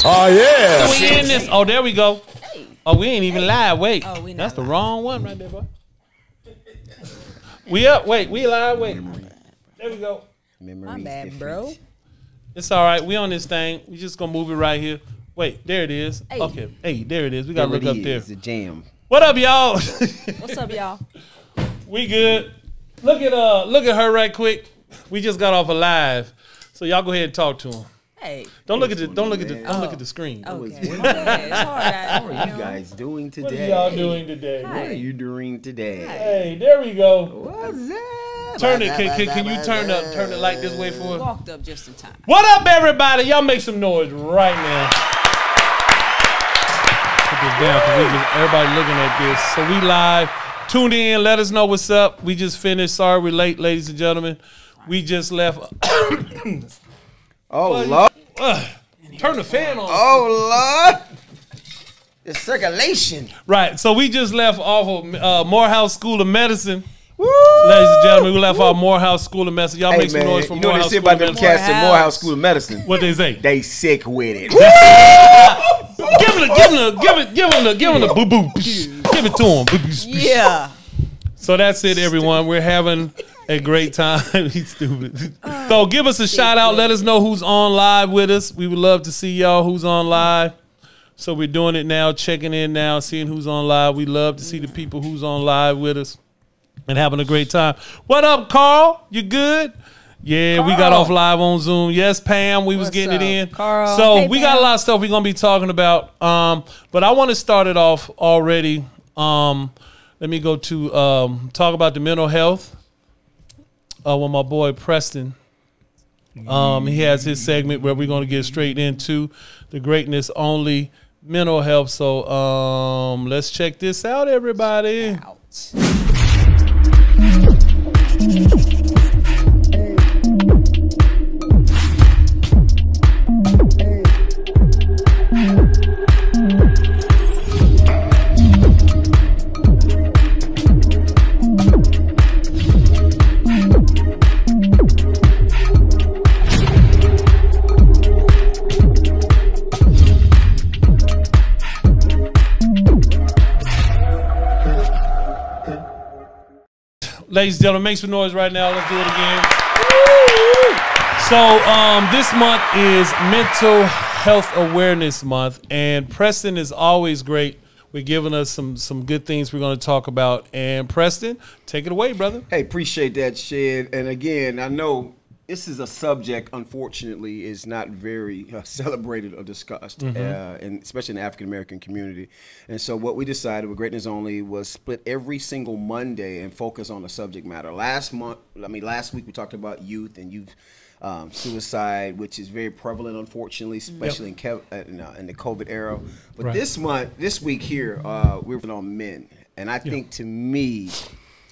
Oh, yeah. So we in this. Oh, there we go. Oh, we ain't even live. Wait. Oh, we not That's the live. wrong one right there, boy. We up. Wait. We live. Wait. There we go. My bad, bro. It's all right. We on this thing. We just gonna move it right here. Wait. There it is. Hey. Okay. Hey, there it is. We gotta There look up it there. is, the jam. What up, y'all? What's up, y'all? We good. Look at her right quick. We just got off a live. So y'all go ahead and talk to him. Hey. Don't look at the screen. Okay. It's hard. How are you guys doing What are today? y'all doing today? What are you doing today? Hey, there we go. What's up? Turn it. Can you turn it like this way for us? Walked up just in time. What up, everybody? Y'all make some noise right now. Put this down because everybody looking at this. So we live. Tune in. Let us know what's up. We just finished. Sorry we're late, ladies and gentlemen. We just left. Oh, Lord. Turn the fan on. Oh, Lord. The circulation. Right. So we just left off of Morehouse School of Medicine. Woo! Ladies and gentlemen, we left our Morehouse School of Medicine. Y'all Hey, make some man, noise for you know what Morehouse they say School of about them Medicine. cats at Morehouse School of Medicine? What they say? They sick with it. Give him the boo boo. Give it to him. Yeah. So that's it, everyone. We're having a great time. He's stupid. So give us a shout out. Let us know who's on live with us. We would love to see y'all who's on live. So we're doing it now, checking in now, seeing who's on live. We love to see the people who's on live with us and having a great time. What up, Carl? You good? Yeah, Carl. we got off live on Zoom. Yes, Pam, we was What's getting up, it in. Carl? So Hey, we got a Pam. lot of stuff we're going to be talking about. But I want to start it off already. Let me go to talk about the mental health with my boy Preston. He has his segment where we're going to get straight into the greatness only mental health. So let's check this out, everybody. Ladies and gentlemen, make some noise right now. Let's do it again. So this month is Mental Health Awareness Month, and Preston is always great with giving us some good things we're going to talk about. And Preston, take it away, brother. Hey, appreciate that, Shed. And again, I know this is a subject, unfortunately, is not very celebrated or discussed, and especially in the African American community. And so what we decided with Greatness Only was split every single Monday and focus on the subject matter. Last week we talked about youth and youth suicide, which is very prevalent, unfortunately, especially in the COVID era. But this week here, we're on men. And I think, to me,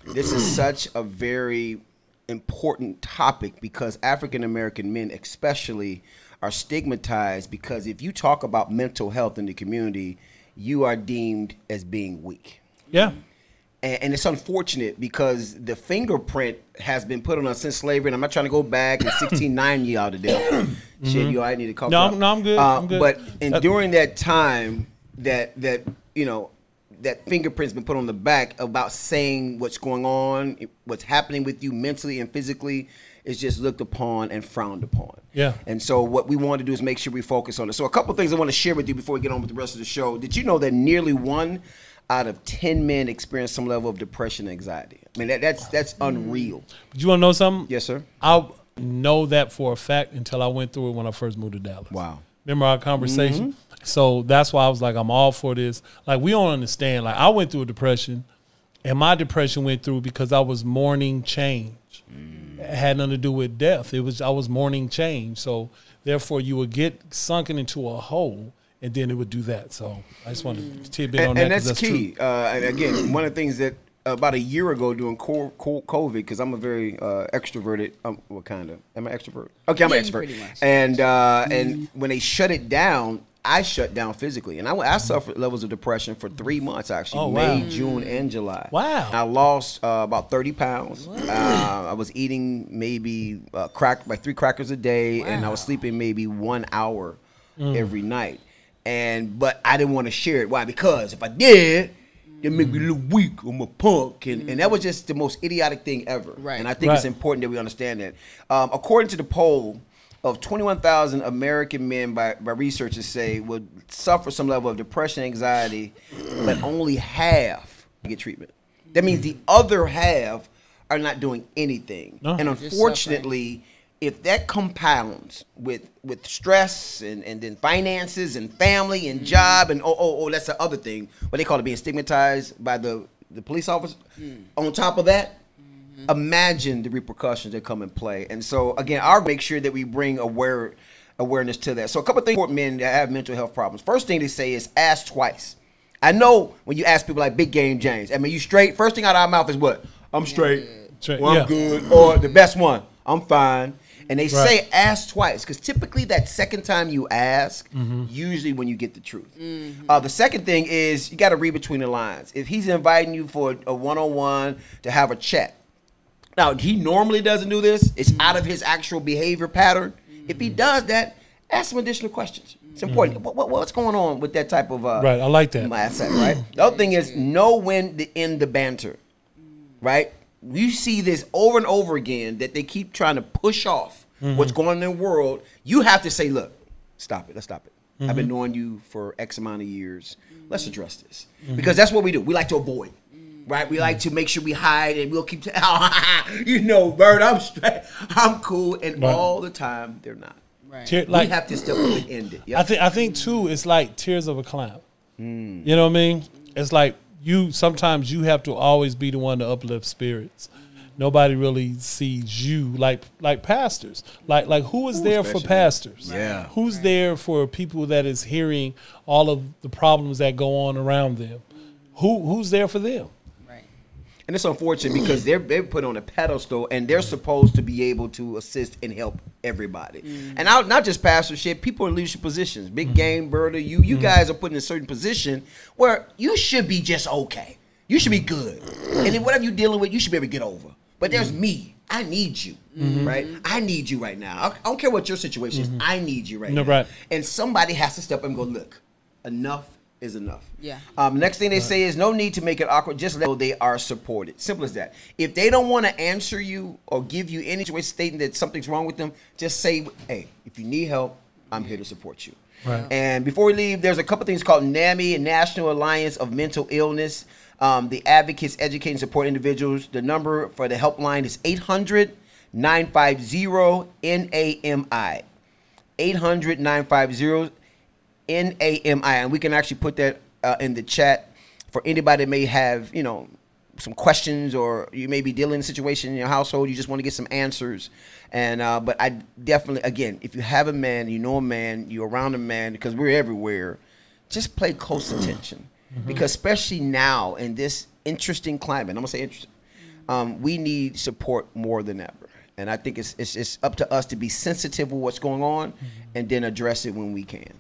this is such a very important topic because African American men especially are stigmatized, because if you talk about mental health in the community, you are deemed as being weak. Yeah. And it's unfortunate because the fingerprint has been put on us since slavery. And I'm not trying to go back and 1690 y'all to death. Shit, you all right, need to cough up. No, I'm good. I'm good. But during that time that fingerprint's been put on the back about saying what's going on, what's happening with you mentally and physically, is just looked upon and frowned upon. Yeah. And so what we want to do is make sure we focus on it. So a couple things I want to share with you before we get on with the rest of the show. Did you know that nearly 1 out of 10 men experience some level of depression and anxiety? I mean, that's unreal. Do you want to know something? Yes, sir. I know that for a fact until I went through it when I first moved to Dallas. Wow. Remember our conversation? So that's why I was like, I'm all for this. Like, we don't understand. Like, I went through a depression, and my depression went through because I was mourning change. It had nothing to do with death. I was mourning change. So therefore, you would get sunken into a hole, and then it would do that. So I just wanted to tidbit on that. And that's key. And again, one of the things that about a year ago during COVID, because I'm a very extroverted. What kind of? Am I extrovert? Okay, I'm an extrovert. Pretty much. And when they shut it down, I shut down physically, and I suffered levels of depression for 3 months actually. Oh, wow. May, June, and July. Wow. I lost about 30 pounds. I was eating maybe 3 crackers a day, and I was sleeping maybe 1 hour every night. But I didn't want to share it. Why? Because if I did, it make me a little weak. I'm a punk. And that was just the most idiotic thing ever. Right. And I think it's important that we understand that. According to the poll of 21,000 American men by researchers say would suffer some level of depression, anxiety, but only half get treatment. That means the other half are not doing anything. No. And unfortunately, if that compounds with stress and then finances and family and job and that's the other thing, what they call it, being stigmatized by the police officer. On top of that, imagine the repercussions that come in play. And so again, I'll make sure that we bring awareness to that. So a couple of things for men that have mental health problems. First thing they say is ask twice. I know when you ask people like Big Game James, I mean, you straight? First thing out of our mouth is what? I'm straight. Well, I'm good. Or the best one, I'm fine. And they say ask twice, because typically that second time you ask, usually when you get the truth. The second thing is you got to read between the lines. If he's inviting you for a one-on-one to have a chat, now he normally doesn't do this. It's out of his actual behavior pattern. If he does that, ask some additional questions. It's important. What's going on with that type of right? I like that mindset. Right. The other thing is know when to end the banter. Right. You see this over and over again that they keep trying to push off what's going on in the world. You have to say, look, stop it. Let's stop it. I've been knowing you for X amount of years. Let's address this. Because that's what we do. We like to avoid. Right? We like to make sure we hide and we'll keep, you know, Bird, I'm straight. I'm cool. And all the time, they're not. Right. Like, we have to step up and end it. Yep. I think too, it's like tears of a clown. You know what I mean? It's like sometimes you have to always be the one to uplift spirits. Nobody really sees you like pastors. Like who is there for pastors? Yeah. Who's there for people that is hearing all of the problems that go on around them? Who's there for them? And it's unfortunate because they're put on a pedestal and they're supposed to be able to assist and help everybody. And not just pastorship, people in leadership positions. Big Game, Berta, you guys are put in a certain position where you should be just okay. You should be good. And then whatever you're dealing with, you should be able to get over. But there's me. I need you, right? I need you right now. I don't care what your situation is. I need you right now. Right. And somebody has to step up and go, look, enough is enough. Yeah. Next thing they say is no need to make it awkward. Just let them know they are supported. Simple as that. If they don't want to answer you or give you any way stating that something's wrong with them, just say, hey, if you need help, I'm here to support you. Right. And before we leave, there's a couple things called NAMI, National Alliance of Mental Illness. The advocates educate and support individuals. The number for the helpline is 800-950-NAMI. 800-950-NAMI. And we can actually put that in the chat for anybody that may have, you know, some questions, or you may be dealing in a situation in your household, you just want to get some answers. And but I definitely, again, if you have a man, you know a man, you're around a man, because we're everywhere, just pay close attention. Because especially now in this interesting climate, I'm going to say interesting, we need support more than ever. And I think it's up to us to be sensitive with what's going on and then address it when we can.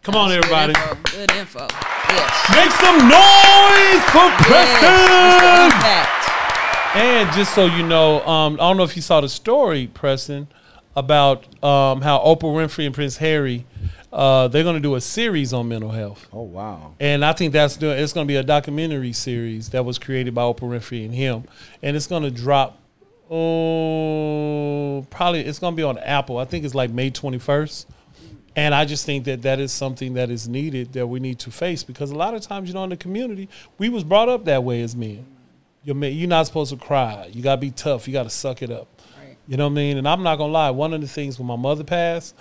Come on, everybody. Good info. Yes. Make some noise for Preston. Yes, and just so you know, I don't know if you saw the story, Preston, about how Oprah Winfrey and Prince Harry, they're going to do a series on mental health. Oh, wow. And I think it's going to be a documentary series that was created by Oprah Winfrey and him. And it's going to drop, probably it's going to be on Apple. I think it's like May 21st. And I just think that is something that is needed, that we need to face, because a lot of times, you know, in the community, we was brought up that way as men. You're not supposed to cry. You got to be tough. You got to suck it up. Right. You know what I mean? And I'm not going to lie. One of the things when my mother passed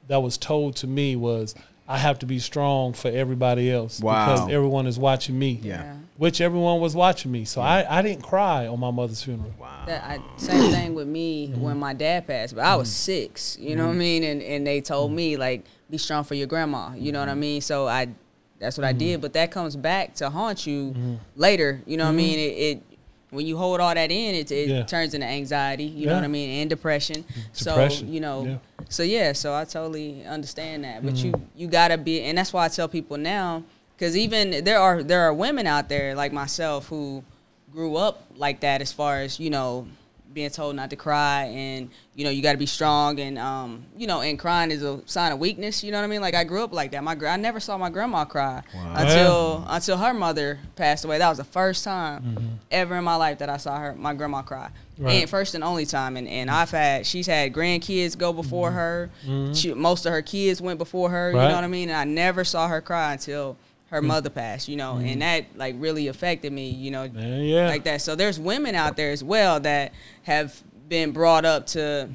that was told to me was I have to be strong for everybody else. Wow. Because everyone is watching me. Yeah. Which everyone was watching me. So I didn't cry on my mother's funeral. Wow. Same thing with me when my dad passed, but I was 6, you know what I mean? And they told me, like, be strong for your grandma, you know what I mean? So that's what I did, but that comes back to haunt you later, you know what I mean? It when you hold all that in, it turns into anxiety, you know what I mean, and depression. So, you know, so I totally understand that. But you gotta be, and that's why I tell people now, because even there are women out there like myself who grew up like that, as far as, you know, being told not to cry, and you know, you got to be strong, and you know, and crying is a sign of weakness. You know what I mean? Like I grew up like that. I never saw my grandma cry until her mother passed away. That was the first time ever in my life that I saw my grandma cry. Right. And first and only time, and she's had grandkids go before her. Most of her kids went before her. You know what I mean? And I never saw her cry until her mother passed. You know, and that like really affected me. You know, like that. So there's women out there as well that have been brought up to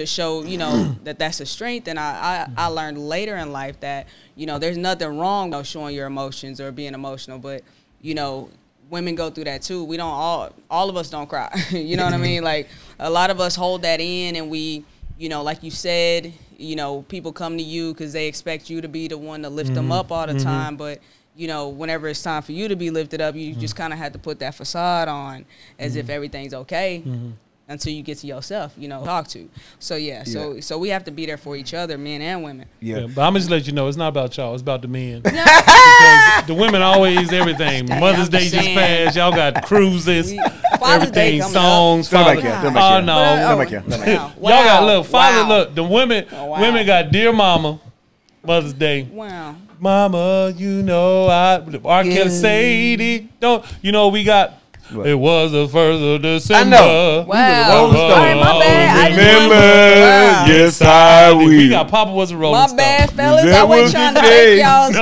show, you know, that's a strength. And I learned later in life that, you know, there's nothing wrong with showing your emotions or being emotional, but you know, women go through that too. We don't all of us don't cry. You know what I mean? Like a lot of us hold that in, and we, you know, like you said, you know, people come to you because they expect you to be the one to lift them up all the time. But, you know, whenever it's time for you to be lifted up, you just kind of have to put that facade on as if everything's okay. Until you get to yourself, you know, talk to. So so we have to be there for each other, men and women. Yeah, but I'm just let you know, it's not about y'all, it's about the men. Because the women always everything. Mother's Day just passed, y'all got cruises, everything, songs. Oh no, y'all got look, father, look, the women got Dear Mama, Mother's Day. Wow. Mama, you know R. Kelly, Sadie, don't you know we got. What? It was the 1st of December. I know. Wow. All right, my bad. Remember, yes, we got Papa was a Rolling Stone. My bad, fellas. I wasn't trying to take y'all's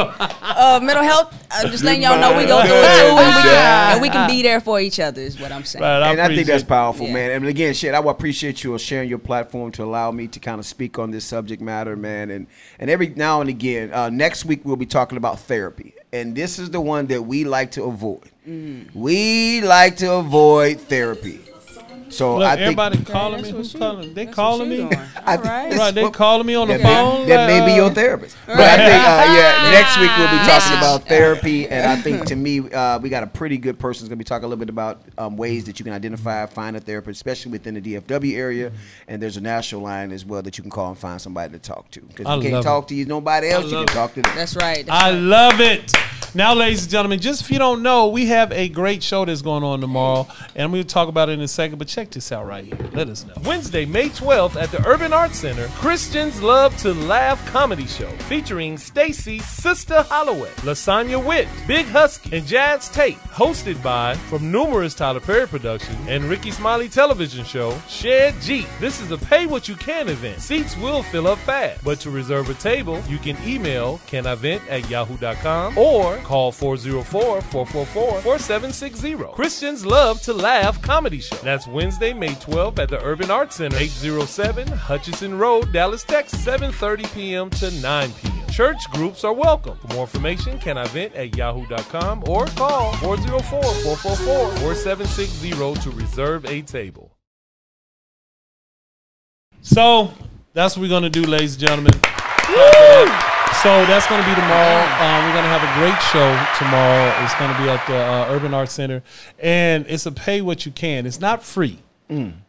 mental health. I'm just letting y'all know we go through it too, and we can be there for each other. Is what I'm saying. Right, and I think that's powerful, man. And again, I appreciate you sharing your platform to allow me to kind of speak on this subject matter, man. And every now and again, next week we'll be talking about therapy, and this is the one that we like to avoid. We like to avoid therapy. So look, I think everybody calling me. Who's calling? They calling me. Right, they calling me on the phone. That may be your therapist. But I think next week we'll be talking about therapy, and I think to me we got a pretty good person who's gonna be talking a little bit about ways that you can identify, find a therapist, especially within the DFW area. And there's a national line as well that you can call and find somebody to talk to. Because you can't talk to nobody else, you can talk to them. That's right. I love it. Now, ladies and gentlemen, just if you don't know, we have a great show that's going on tomorrow, and we'll talk about it in a second, but check this out right here. Let us know. Wednesday, May 12th at the Urban Arts Center, Christians Love to Laugh comedy show featuring Stacy Sister Holloway, Lasagna Witt, Big Husky, and Jazz Tate, hosted by, from numerous Tyler Perry productions and Ricky Smiley television show, Shed G. This is a pay-what-you-can event. Seats will fill up fast, but to reserve a table, you can email canivent@yahoo.com or call 404-444-4760. Christians Love to Laugh comedy show. That's Wednesday, May 12th at the Urban Arts Center, 807 Hutchinson Road, Dallas, Texas, 7:30 p.m. to 9 p.m. Church groups are welcome. For more information, canivent@yahoo.com or call 404-444-4760 to reserve a table. So that's what we're going to do, ladies and gentlemen. So that's going to be tomorrow. We're going to have a great show tomorrow. It's going to be at the Urban Arts Center. And it's a pay what you can. It's not free.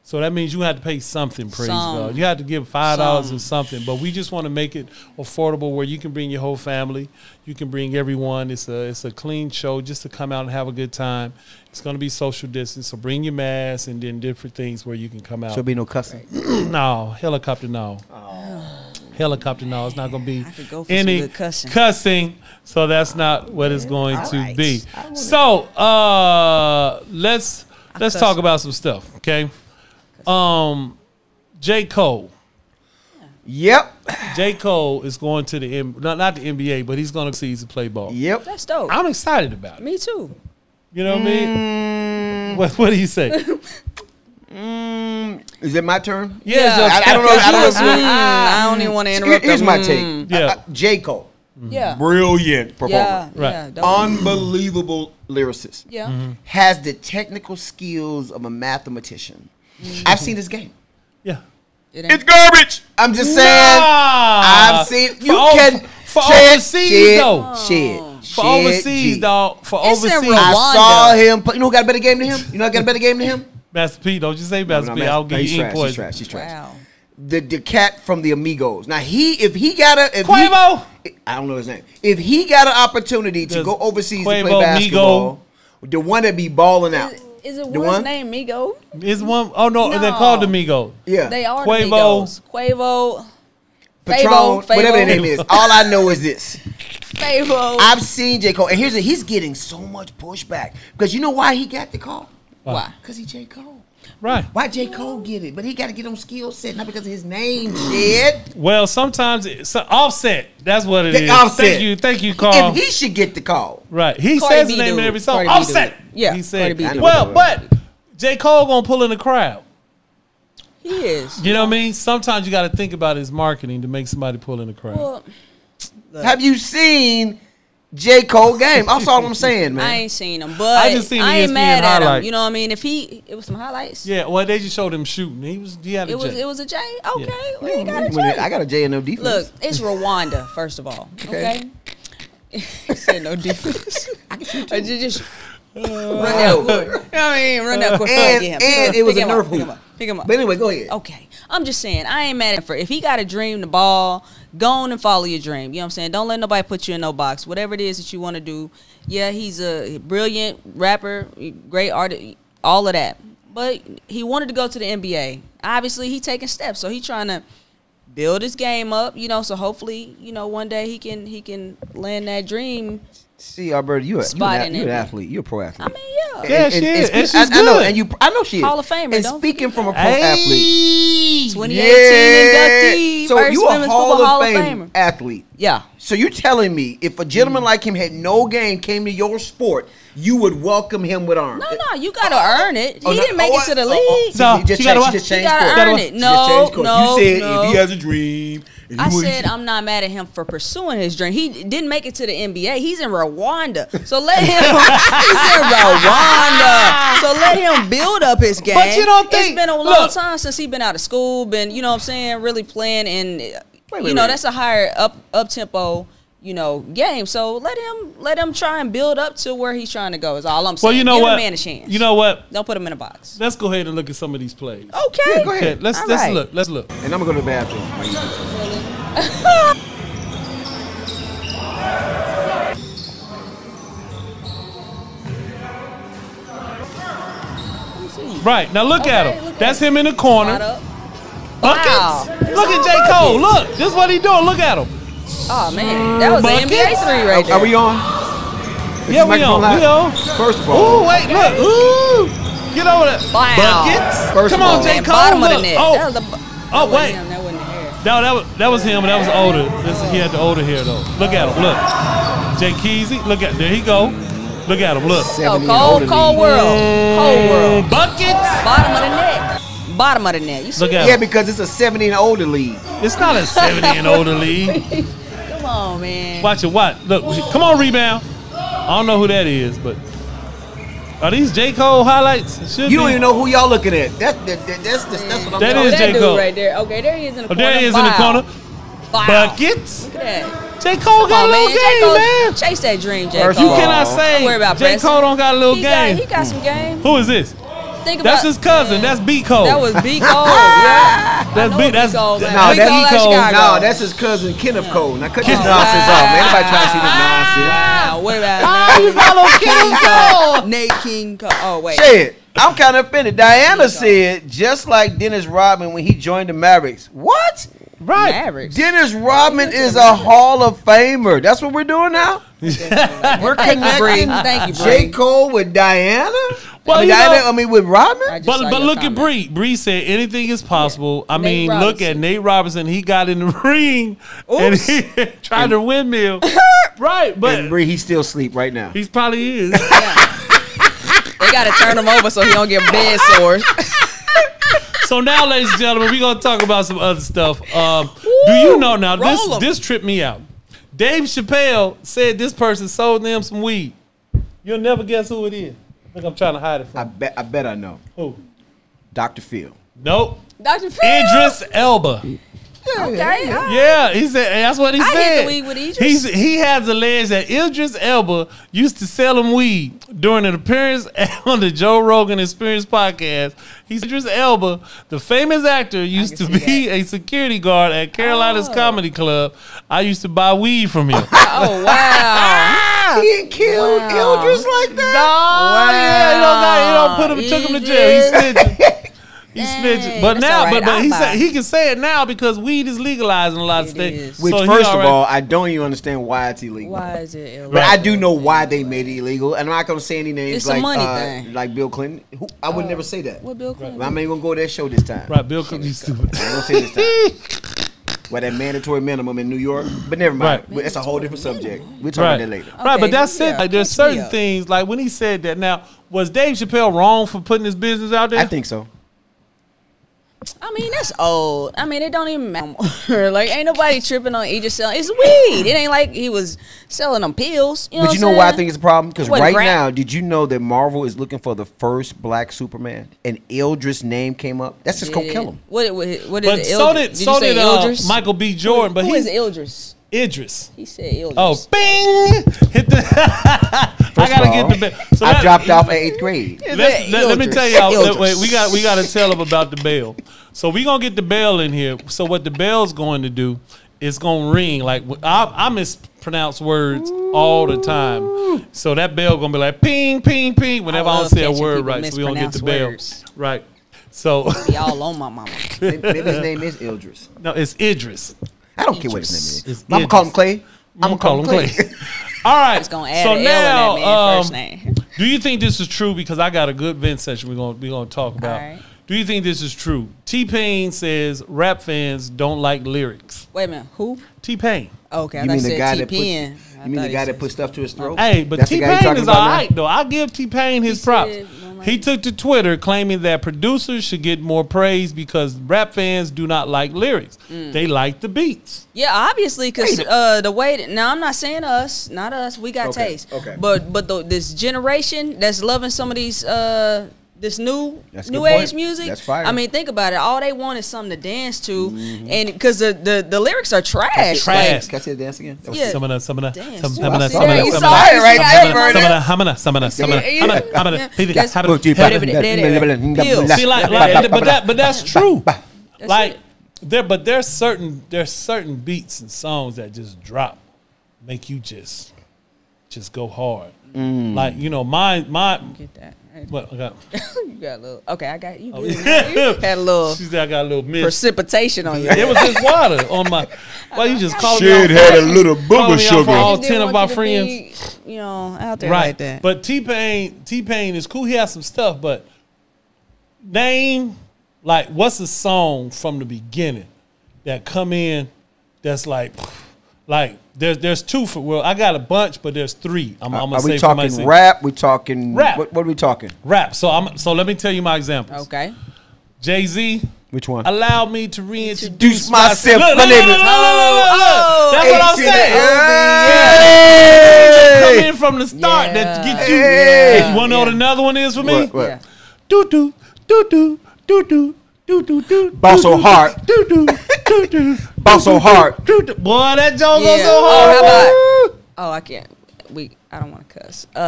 So that means you have to pay something, praise God. You have to give $5 or something. But we just want to make it affordable where you can bring your whole family. You can bring everyone. It's a clean show just to come out and have a good time. It's going to be social distance. So bring your mask and then different things where you can come out. So be no cussing? No. Helicopter, no. Helicopter, no, it's not going to be any cussing, so that's not what it's going to be. So let's talk about some stuff, okay? J. Cole. Yep. J. Cole is going to the not the NBA, but he's going to see to play ball. Yep. That's dope. I'm excited about it. Me too. You know what I mean? What do you say? Is it my turn? Yeah. I don't know. I don't even want to interrupt. Here's my take. Yeah. J. Cole. Yeah. Brilliant performer. Right. Unbelievable lyricist. Yeah. Has the technical skills of a mathematician. I've seen this game. Yeah. It's garbage. I'm just saying. I've seen. For overseas, though. For overseas, dog. For overseas. I saw him. You know who got a better game than him? You know who got a better game than him? Master P, don't you say Master P? I'll give you ink poison. He's trash. Wow. The cat from the Amigos. Now if he got a Quavo. I don't know his name. If he got an opportunity to go overseas to play basketball, the one that be balling out. Is it The what's one? name Migo? Is one? Oh no, they're No. called the Migos. Yeah. They are Quavo. the Migos. Quavo. Patron, Favo. whatever their name is. All I know is this. Favo. I've seen J. Cole, and he's getting so much pushback. Because you know why he got the call? Why? Because he J. Cole. Right. Why J. Cole get it? But he got to get on skill set, not because of his name, shit. Well, sometimes Offset. That's what it is. Offset. Thank you, Carl. If he should get the call. Right. He Cardi says B the name do. in every song. Cardi B do. Offset. Yeah, He said. Cardi B do. Well, but J. Cole gonna pull in the crowd. He is. You know what I mean? Sometimes you got to think about his marketing to make somebody pull in the crowd. Well, Have you seen J. Cole game? That's all I'm saying, man. I ain't seen him, but I just seen the I ain't ESPN mad at him. highlights. You know what I mean? If it was some highlights. Yeah. Well, they just showed him shooting. He had a J. It was a J. Okay, Yeah. well, he got a When J. I got a J and no defense. Look, it's Rwanda. First of all, okay. He said no defense. I just run that court. You know what I mean? Run that court. And- Get him. and it was Pick a him Nerf up, pick him hoop. up, Pick him up. But anyway, go ahead. Okay, I'm just saying, I ain't mad at him. If he got a dream, the ball, go on and follow your dream. You know what I'm saying? Don't let nobody put you in no box. Whatever it is that you want to do. Yeah, he's a brilliant rapper, great artist, all of that. But he wanted to go to the NBA. Obviously, he taking steps, so he trying to build his game up. You know, so hopefully, you know, one day he can land that dream. See, Alberta, you're Spot an in it. athlete. You're a pro athlete. I mean, yeah. Yeah, she is. And she's I know, good. and I know she is. Hall of Famer, And don't speaking from a pro Hey. athlete, 2018 inductee, So first you a women's Hall football of Hall of Fame Famer. athlete. Yeah. So you're telling me if a gentleman like him had no game, came to your sport, you would welcome him with arms? No, you gotta earn it. Oh, He no, didn't make oh, it to the oh, league. So, She just you gotta changed- what? she just You changed gotta course. earn She it. just No, changed course. no, You said no. if he has a dream. and he I would- said I'm not mad at him for pursuing his dream. He didn't make it to the NBA. He's in Rwanda. So let him he's in Rwanda. So let him build up his game. But you don't think- it's been a long look. time since he's been out of school, been, you know what I'm saying, really playing and wait, you know, wait. that's a higher up tempo, you know, game. So let him try and build up to where he's trying to go is all I'm saying. Well, you know Give what? a man a chance. You know what? Don't put him in a box. Let's go ahead and look at some of these plays. Okay. Yeah, go ahead. Okay, let's All let's right. look. Let's look. And I'm gonna go to the bathroom. while you do that. Right now, look at Okay, him. look at That's him. him in the Spot corner. up. Buckets. Wow. Look at J. Cole. Look, this is what he doing. Look at him. Oh man, that was an Buckets? NBA 3 right there. Are we on? Yeah, we Microphone on. live? We on. First of all, Ooh, wait, look. Ooh, get over there. Wow. Buckets. First Come of on, all, J. Man, Cole. bottom of the Look. net. Oh, That was the, oh, that wasn't wait. him, that wasn't the hair. No, that was him, but that was older. He had the older hair though. Look at him. Look, Jay Keezy. Look at there he go. Look at him. Look. 70 and Cold, older cold league. world. Cold world. Buckets. Bottom of the net. Bottom of the net. You see? Look at Yeah, him. because it's a 70 and older league. It's not a 70 and older league. Come on, man. Watch it. What? Look. Come on, rebound. I don't know who that is, but are these J. Cole highlights? It should You don't be. even know who y'all looking at. That's what I'm That Oh, is that J. dude Cole. right there. Okay, there he is in the Oh, corner. there he is in the Wow. corner. Wow. Buckets. Look at that. J. Cole Come got on, a little man. J. game, Cole, man. chase that dream, J. First Cole. of You all, cannot Don't say worry about J. pressing. Cole don't got a little he game. got some game. Who is this? Think That's about his cousin. That's B. Cole. That was B. Cole. Yeah. That's I know B. B. That's Cole, man. No, B. that's Cole E. out Cole. Chicago. No, that's his cousin Kenneth Cole. Now cut this Wow. nonsense off, man. Anybody trying to see this nonsense? Wow. What about How you follow King Cole? Nate King Cole? Oh wait. Shit, I'm kind of offended. Diana said, just like Dennis Rodman when he joined the Mavericks. What? Right. Mavericks. Dennis Rodman is a Hall of Famer. That's what we're doing now? We're Thank you, connecting Bree. Thank you, J. Bree. Cole with Diana? Well, you know- with Rodman? I just But saw but your look at comment. Bree. Bree said anything is possible. I Nate mean, look Robinson. at Nate Robinson. He got in the ring and Oops. he tried to windmill. Right, And but Bree, he still sleep right now. he's probably is. They gotta turn him over so he don't get bed sores. So now, ladies and gentlemen, we're gonna talk about some other stuff. Do you know now? roll 'em. This tripped me out. Dave Chappelle said this person sold them some weed. You'll never guess who it is. I think I'm trying to hide it I from bet I know. who. Dr. Phil. Nope. Dr. Phil. Idris Elba. Okay. all right. Yeah, he said that's what he I said. hit the weed with Idris. He has alleged that Idris Elba used to sell him weed during an appearance on the Joe Rogan Experience podcast. Idris Elba, the famous actor, used to can see be a security guard at Carolina's Oh. Comedy Club. I used to buy weed from him. Oh wow. Nah. He didn't kill Idris like that. Yeah, he don't put him, took him to jail. He snitching. He snitching. But that's now, all right. but he I'll said buy. he can say it now because weed is legalized in a lot of It states. is. Which, So he first of already- all, I don't even understand why it's illegal. Why is it illegal? But I do know why they made it illegal, and I'm not gonna say any names It's a like money thing. like Bill Clinton. I would never say that. What Bill Clinton? But I'm not even gonna go to that show this time. right, Bill Clinton, you stupid. I ain't gonna say this time. Well, that mandatory minimum in New York, but never mind. Right. That's a whole different subject. We'll talk Right, about that later. right, but Okay, that's it. yeah, Like, there's catch me certain up. things. Like when he said that. Now, was Dave Chappelle wrong for putting his business out there? I think so. I mean, that's old. I mean, it don't even matter. Like, ain't nobody tripping on Idris selling. It's weed. It ain't like he was selling them pills. You know But what you know I'm why I saying? think it's a problem? Because What, right rap? now, did you know that Marvel is looking for the first black Superman, and Idris' name came up? That's just gonna kill him. What is but Idris? so did you say Idris? Michael B. Jordan. But Who is he's Idris? Idris. He said Idris. Oh, bing! Hit the. I First gotta of all, get the. So I let- dropped off at 8th grade. Let me Idris. tell y'all. Idris. Wait, we got to tell them about the bell. So we gonna get the bell in here. So what the bell's going to do? It's gonna ring like I mispronounce words all the time. So that bell gonna be like ping, ping, ping whenever I don't love say a catching word people right. So we gonna get the mispronounce bell words. right. So Be all on my mama. Maybe his name is Idris. no, it's Idris. I don't care what his name It's is. I'm gonna call him Clay. I'm gonna call him Clay. All right. It's gonna add so an now, L in that man first name. do you think this is true? Because I got a good vent session we're gonna talk about. All right. Do you think this is true? T-Pain says rap fans don't like lyrics. Wait a minute. Who? T-Pain. Okay, I You thought mean you the guy said that put? T-Pen. You mean the guy that put stuff to his throat? Hey, but That's the guy you T-Pain talking is about all now? right, though. I give T-Pain his props. said, "Don't like He it." took to Twitter claiming that producers should get more praise because rap fans do not like lyrics. They like the beats. Yeah, obviously, because the way that, now I'm not saying us, not us. We got Okay, taste. okay. But this generation that's loving some of these this new That's a new good age point. music. That's fire. I mean, think about it. All they want is something to dance to, and because the lyrics are trash. Trash. Can I see the dance again? That was- Yeah. Some of the Damn, some you of see the that? some of You the saw it right there, Bernard. See, but that's true. Like it. there's certain beats and songs that just drop, make you just go hard. Like my Get that. what I got. You got a little. Okay, I got you. Good. You had a little She said I got a little mist. precipitation on you. It was just water on my. Why you just calling me Shit out had for- a little calling booger me out for all sugar. 10 of our Didn't want friends. you to be, out there Right. like that. But T-Pain is cool. He has some stuff, but name like what's a song from the beginning that come in that's like there's two for well I got a bunch, but there's three. I'm gonna Are say we for my talking sake. rap? We talking Rap. What are we talking? Rap. So let me tell you my examples. Okay. Jay-Z. Which one? Allow me to reintroduce Introduce myself. Look, My look, name look, is. look, look, look, look. That's what I'm saying. Come Hey! in from the start that Yeah. get you. Hey. You want to know what another one is for me? What? Yeah. Do do do do do do do do do. Ball so hard. Do do do do. Ball so hard. Do do. Boy, that joke goes Yeah. so Oh, hard. how about? Oh, I can't. I don't want to cuss. You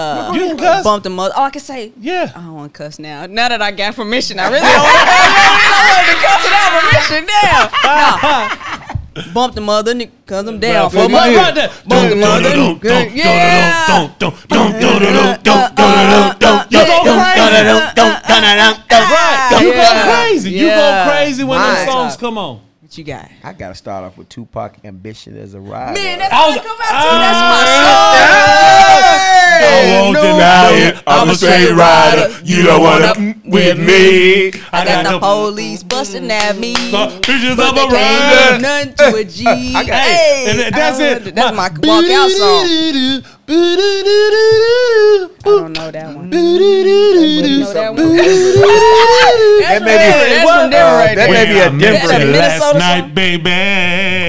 can cuss. Bump the mother. Oh, I can say. Yeah. I don't want to cuss now. Now that I got permission, I really don't want to cuss without permission. Damn. No. Bump the mother because I'm down for Right, mother. right there. Bump the mother. Yeah. You go Yeah. crazy. You go Yeah. crazy when Mine. those songs come on. What you got? I gotta start off with Tupac Ambition as a rider. Man, that's I how was- I come out too. That's my I won't deny it. I'm a straight rider. You don't wanna with me. I got the police busting at me. Pictures But of they a can't do rider. nothing to a G. Hey, and that's it. That's my walk out song. I don't know that one. Everybody know that one? That may be That's from Denver right that there. may be a Well, I Denver. met you Is that a last Minnesota night, song? baby.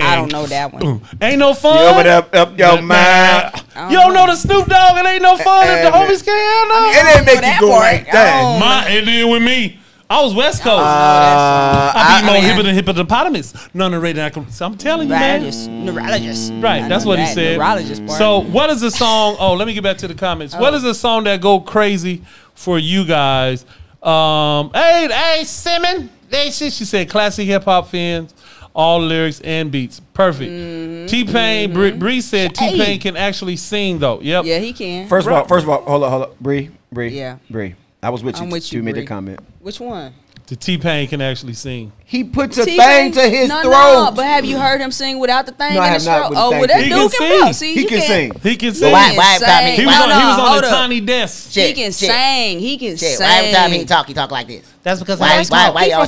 I don't know that one. Ain't no fun. You open up your mouth. You don't know the Snoop Dogg. It ain't no fun if the And- homies can't handle It it. ain't make that you go part. like that. Oh. My it did with me. I was West Coast. Uh, I be more mean, hipper than hippopotamus. None of rated. I'm telling you, man. Neurologist. Right, I that's know what he that. said. Neurologist part. So, what is the song? Oh, let me get back to the comments. What is the song that go crazy for you guys? Hey, Simon. She said classic hip hop fans all lyrics and beats. Perfect. T-Pain, Bree said T-Pain can actually sing though. Yep. Yeah, he can. First of all, hold up, Bree. Yeah. Bree. I was with you. I'm with You you, made the Bree. comment. Which one? The T-Pain can actually sing. He puts a T-Pain? thing to his no, throat. No, but have you heard him sing without the thing No, I in have his not throat? with the Oh, thing. well, that He dude can can sing. blow. See, He you can can't- sing. He can You sing. Why- can why every time sing. He was on, No, he was on hold a up. tiny desk. He Shit, can shit. sing. He can Shit, sing. why every time he talk like this? That's because Why He y'all from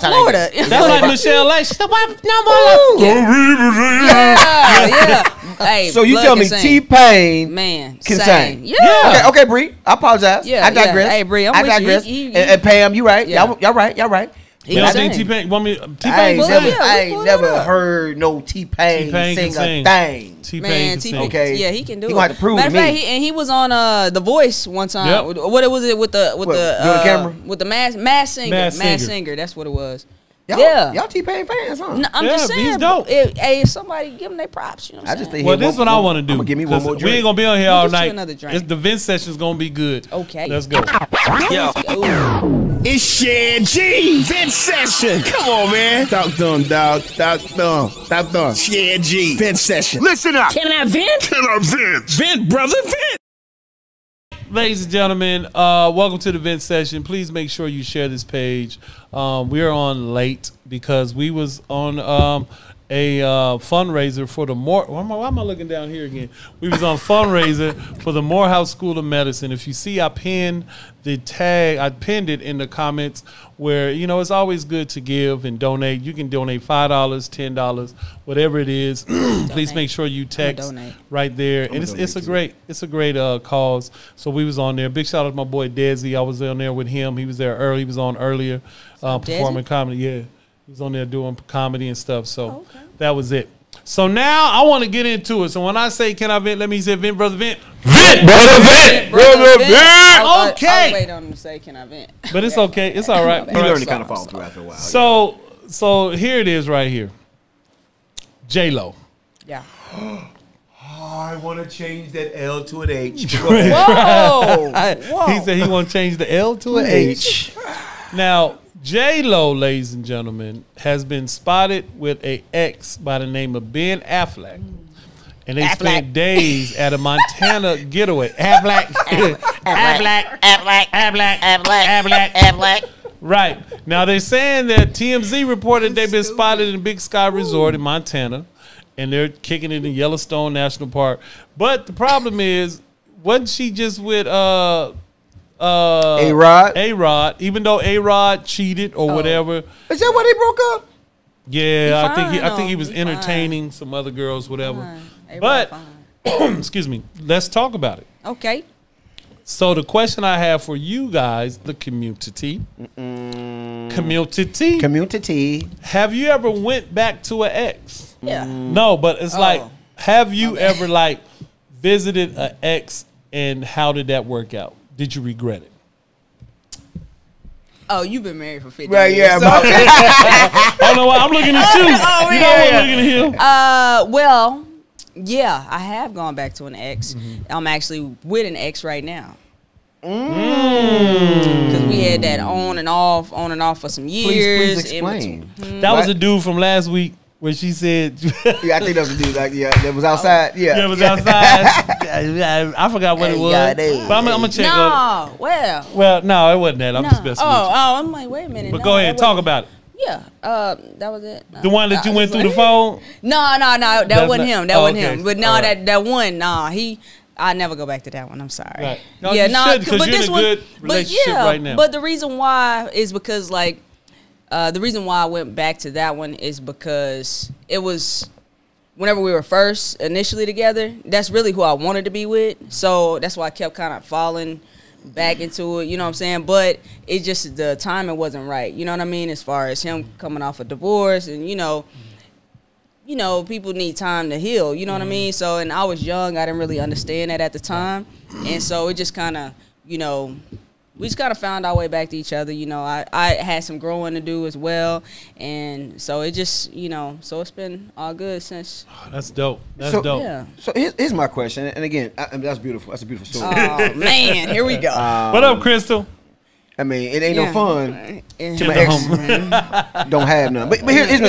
talking Florida. like this? That's like Michelle Lake. She said, "Why no more?" Yeah. Hey, So you Blood tell can me sing. T-Pain Man can sang. sing? Yeah. Okay, Bree. I apologize. Yeah, I digress. yeah. Hey, Bree, I'm I with you. digress. He- and Pam, you right. Yeah. Y'all right. He Y'all can think sing. T-Pain? Want me? I T-Pain ain't can Well, sing. yeah, I we ain't pull never that up. heard no T-Pain T-Pain sing can a sing. thing. T-Pain Man, can sing. Okay. Yeah, he can do He it. gonna have to prove Matter to of fact, me. he was on The Voice one time. Yep. What was it with the What, doing the camera? with the mass singer? Mass Mass singer. singer. That's what it was. Y'all Yeah. T-Pain fans, huh? No, I'm Yeah, just he's saying. dope. If somebody give them their props, you know what I I'm just saying? think Well, this is what I want to do. I'ma give me one 'cause more We drink. ain't gonna be on here Let me all get you night. another drink. It's the Vince session's gonna be good. Okay. Let's go. It's Shed G. Vince Session. Come on, man. Talk to him, dog. Talk to him. Shed G. Vince Session. Listen up. Can I vent? Can I vent? Vent, brother, vent. Ladies and gentlemen, welcome to the Vince Session. Please make sure you share this page. We are on late because we was on a fundraiser for the why am I looking down here again? We was on fundraiser for the Morehouse School of Medicine. If you see, I pinned the tag. I pinned it in the comments where, you know, it's always good to give and donate. You can donate $5, $10, whatever it is. Please make sure you text donate. right there. And it's a great cause. So we was on there. Big shout out to my boy Desi. I was on there with him. He was there early. He was on earlier performing comedy. Yeah. He was on there doing comedy and stuff. So that was it. So now I want to get into it. So when I say, can I vent? Let me say, vent, brother, vent. Vent, brother, vent. Brother, vent. I Okay. wait on him to say, can I vent? But it's okay. It's all right. You learn to kind of fall through after a while. So here it is right here. J-Lo. Yeah. I want to change that L to an H. Whoa. He said he want to change the L to an H. Now, J-Lo, ladies and gentlemen, has been spotted with a ex by the name of Ben Affleck. And they spent days at a Montana getaway. Affleck. Right. Now, they're saying that TMZ reported they've been spotted in Big Sky Resort in Montana. And they're kicking it in Yellowstone National Park. But the problem is, wasn't she just with A-Rod? A-Rod, even though A-Rod cheated or whatever. Is that why they broke up? Yeah, I think fine, he was he entertaining some other girls, whatever. Fine. But Fine. excuse me, let's talk about it. Okay. So the question I have for you guys, the community, Community. have you ever went back to an ex? Yeah. No, but it's like, Oh. have you ever like visited an ex and how did that work out? Did you regret it? Oh, you've been married for 50 Right, years. yeah. so- I don't know why I'm looking at you. You know I'm looking at him. Well, yeah, I have gone back to an ex. I'm actually with an ex right now. Because we had that on and off for some years. Please explain. That was a dude from last week where she said, Yeah, I think that was the dude. Like, yeah, that was outside. Yeah, yeah, it was outside. I forgot what it was. Yeah, they- But I'm going to check. No, well. Well, no, it wasn't that. I'm No. just messing with you. I'm like, wait a minute. But no, go ahead, that talk wasn't- about it. Yeah, that was it. The one that you went through the phone? No, that That's wasn't not- him. That oh, wasn't okay. him. But no, All right. that one, I never go back to that one. I'm sorry. Right. No, you shouldn't, 'cause but you're in this a one- good but relationship yeah, right now. But the reason why is because like, the reason why I went back to that one is because it was whenever we were first initially together. That's really who I wanted to be with. So that's why I kept kind of falling back into it. You know what I'm saying? But it just the timing wasn't right. You know what I mean? As far as him coming off a divorce and you know, people need time to heal, you know what I mean? So, and I was young, I didn't really understand that at the time. And so it just kind of, we just kind of found our way back to each other. I had some growing to do as well. And so it just, so it's been all good since. Oh, that's dope. That's So- dope. Yeah. So here's my question, and again, that's beautiful. That's a beautiful story. Oh, man, here we go. What up, Crystal? I mean, it ain't no fun. Yeah. To my ex don't have none. But here's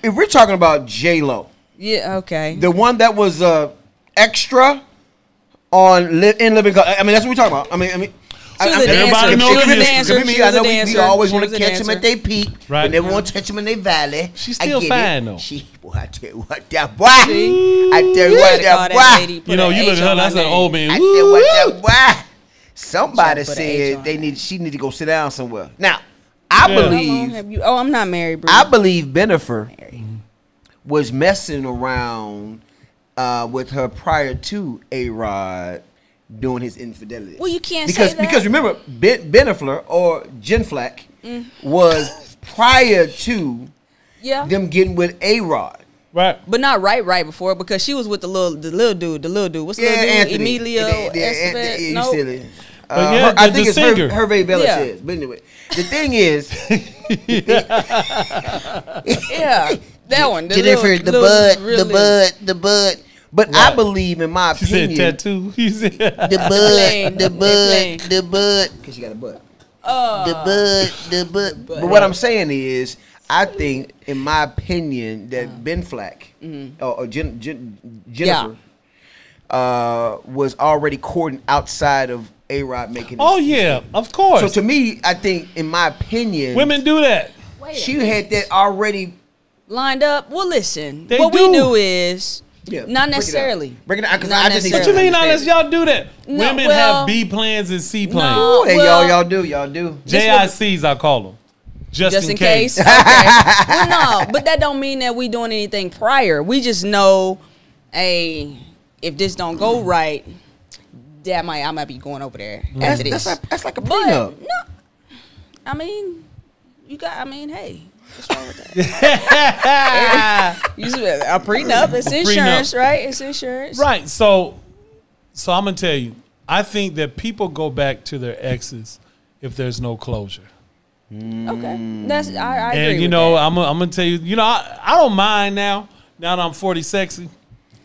if we're talking about J-Lo, Yeah, okay. the one that was extra on in Living Color. I mean, that's what we're talking about. I mean, She was a Everybody dancer. know She was a this. dancer. I She was a know we dancer. always She want was to a catch them dancer. at their peak, Right. but never want to touch them in their valley. She's I still get fine, it. though. Boy, I tell you what, that boy. I tell you what, that boy. You know, you look at her, that's an old man. I tell you what, that boy. Somebody Put an H said on she need to go sit down somewhere. Now, I Yeah. believe I'm not married, bro. I believe Bennifer was messing around with her prior to A-Rod doing his infidelity. Well, you can't because say that. because remember Bennifer or Jen Flack was prior to Yeah. them getting with A-Rod. Right. But not right before, because she was with the little dude. What's the little dude? Anthony. Emilio Estevez? You No. silly. But yeah, I the think it's singer. Hervé Villachez. Yeah. But anyway, the thing is, Yeah, that one. Jennifer, the bud. But I believe, in my She said opinion, tattoo. You said Plain. the bud, because you got a butt. The bud. But what I'm saying is, I think, in my opinion, that Ben Flack or Jennifer was already courting outside of A-Rod making. Oh yeah, of course. So to me, I think, in my opinion, Women do that. she had that already. Lined up. Well, listen. They what do. we do is Yeah, not necessarily. Break it out, because Not I just need What to you mean unless understand y'all do that? No, Women well, have B plans and C plans. no. it. Hey, Well- y'all do. JICs I call them. Just Just in case. Okay. Well, no, but that don't mean that we doing anything prior. We just know, hey, if this don't go right, I might be going over there after this. That's like a But prenup. no, I mean, hey, what's wrong with that? A prenup, it's insurance, right? It's insurance, Right. So I'm gonna tell you, I think that people go back to their exes if there's no closure. Okay, that's I agree. And you with know, that. I'm gonna tell you, I don't mind now. Now that I'm 40 sexy,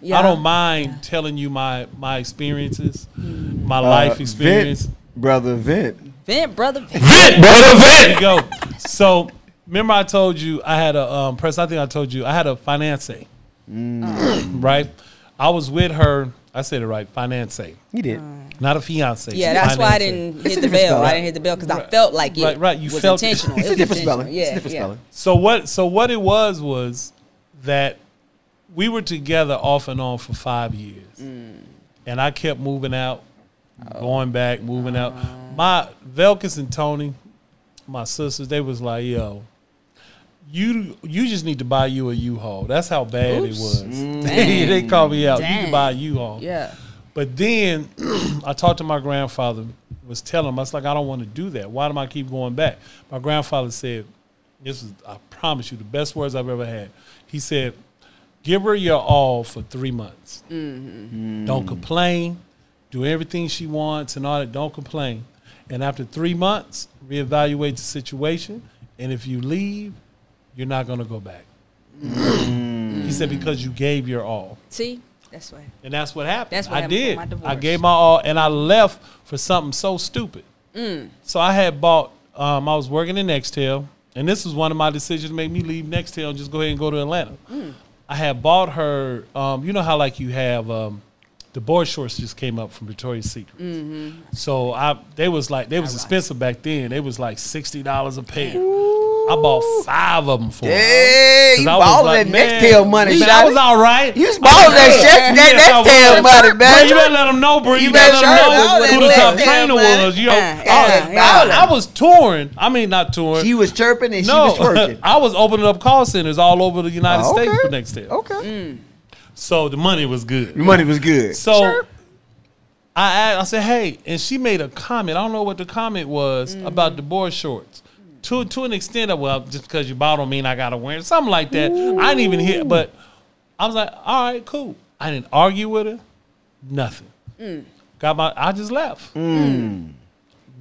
Yeah. I don't mind telling you my experiences, my life experience. Brother Vent. Vent, brother. There you go. So remember, I told you I had a press. I think I told you I had a fiancée, right? I was with her. I said it right, fiancée, You did. not a fiance. Yeah, that's why I Fiancée. didn't It's hit a the different bell. spelling. I didn't hit the bell because I felt like it Right, you was felt- intentional. It's It a was different intentional. spelling. Yeah, It's a different yeah. spelling. So what it was that we were together off and on for 5 years, and I kept moving out, going back, moving out. My Velkus and Tony, my sisters, they was like, "Yo, you just need to buy you a U-Haul." That's how bad it was. They called me out. You Dang. can buy a U-Haul. Yeah. But then I talked to my grandfather, was telling him, I was like, I don't want to do that. Why do I keep going back? My grandfather said, this is, I promise you, the best words I've ever had. He said, give her your all for 3 months. Don't complain. Do everything she wants and all that. Don't complain. And after 3 months, reevaluate the situation. And if you leave, you're not going to go back. He said, because you gave your all. See, that's why. And that's what happened. That's what I happened for did. my divorce. I gave my all, and I left for something so stupid. So I had bought. I was working in Nextel, and this was one of my decisions to make me leave Nextel and just go ahead and go to Atlanta. I had bought her. You know how like you have the board shorts just came up from Victoria's Secret. So they was expensive back then. They was like $60 a pair. I bought 5 of them for her. Hey, 'Cause you I was balling like, that man, Nextel money, That baby. was all right. You was balling that Nextel money, Bro, you man. better let them know, bro. You better better let them show know them who the that top Nextel trainer money. was. You know, Yeah. I was touring. I mean, not touring. She was chirping and she No, was twerking. I was opening up call centers all over the United Oh, States okay. for Nextel. Okay. So the money was good. The money was good. So I said, hey, and she made a comment. I don't know what the comment was about the board shorts. To an extent of, well, just because you bought them mean I got to wear it. Something like that. I didn't even hear, but I was like, all right, cool. I didn't argue with her. Nothing. I just left. I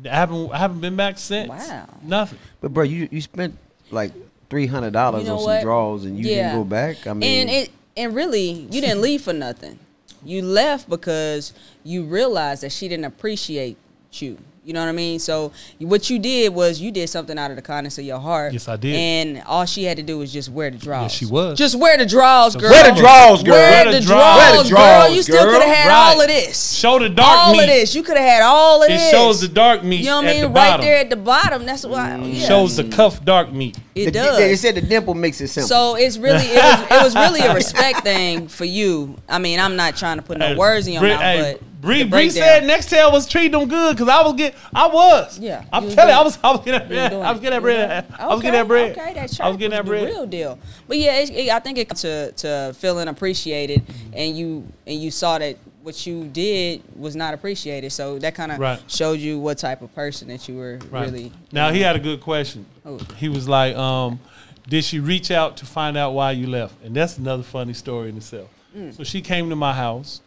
haven't been back since. Wow. Nothing. But bro, you spent like $300 You know on some what? drawers and you Yeah. didn't go back. I mean, And really, you didn't leave for nothing. You left because you realized that she didn't appreciate you. You know what I mean? So what you did was you did something out of the kindness of your heart. Yes, I did. And all she had to do was just wear the drawers. Yes, she was. Just wear the drawers, girl. Wear the drawers, girl. Wear the drawers, girl. You still girl. could have had Right. all of this. Show the dark all meat. of this. You could have had all of this. It shows the dark meat. You know what I at the mean? Right bottom. there at the bottom. That's why. Yeah. Shows the cuff dark meat. It They does. said the dimple makes it simple. So it's really it was really a respect thing for you. I mean, I'm not trying to put no words in your mouth, but Bree the breakdown. said Nextel was treating them good because I was. Yeah, I'm you was telling you, doing I was getting that bread. I was getting that bread. I was getting that bread. Okay, that's I was getting that the bread. real deal. But yeah, I think it to feeling appreciated, and you saw that what you did was not appreciated. So that kind of Right. showed you what type of person that you were Right. really. Now he had a good question. Oh. He was like, did she reach out to find out why you left? And that's another funny story in itself. So she came to my house.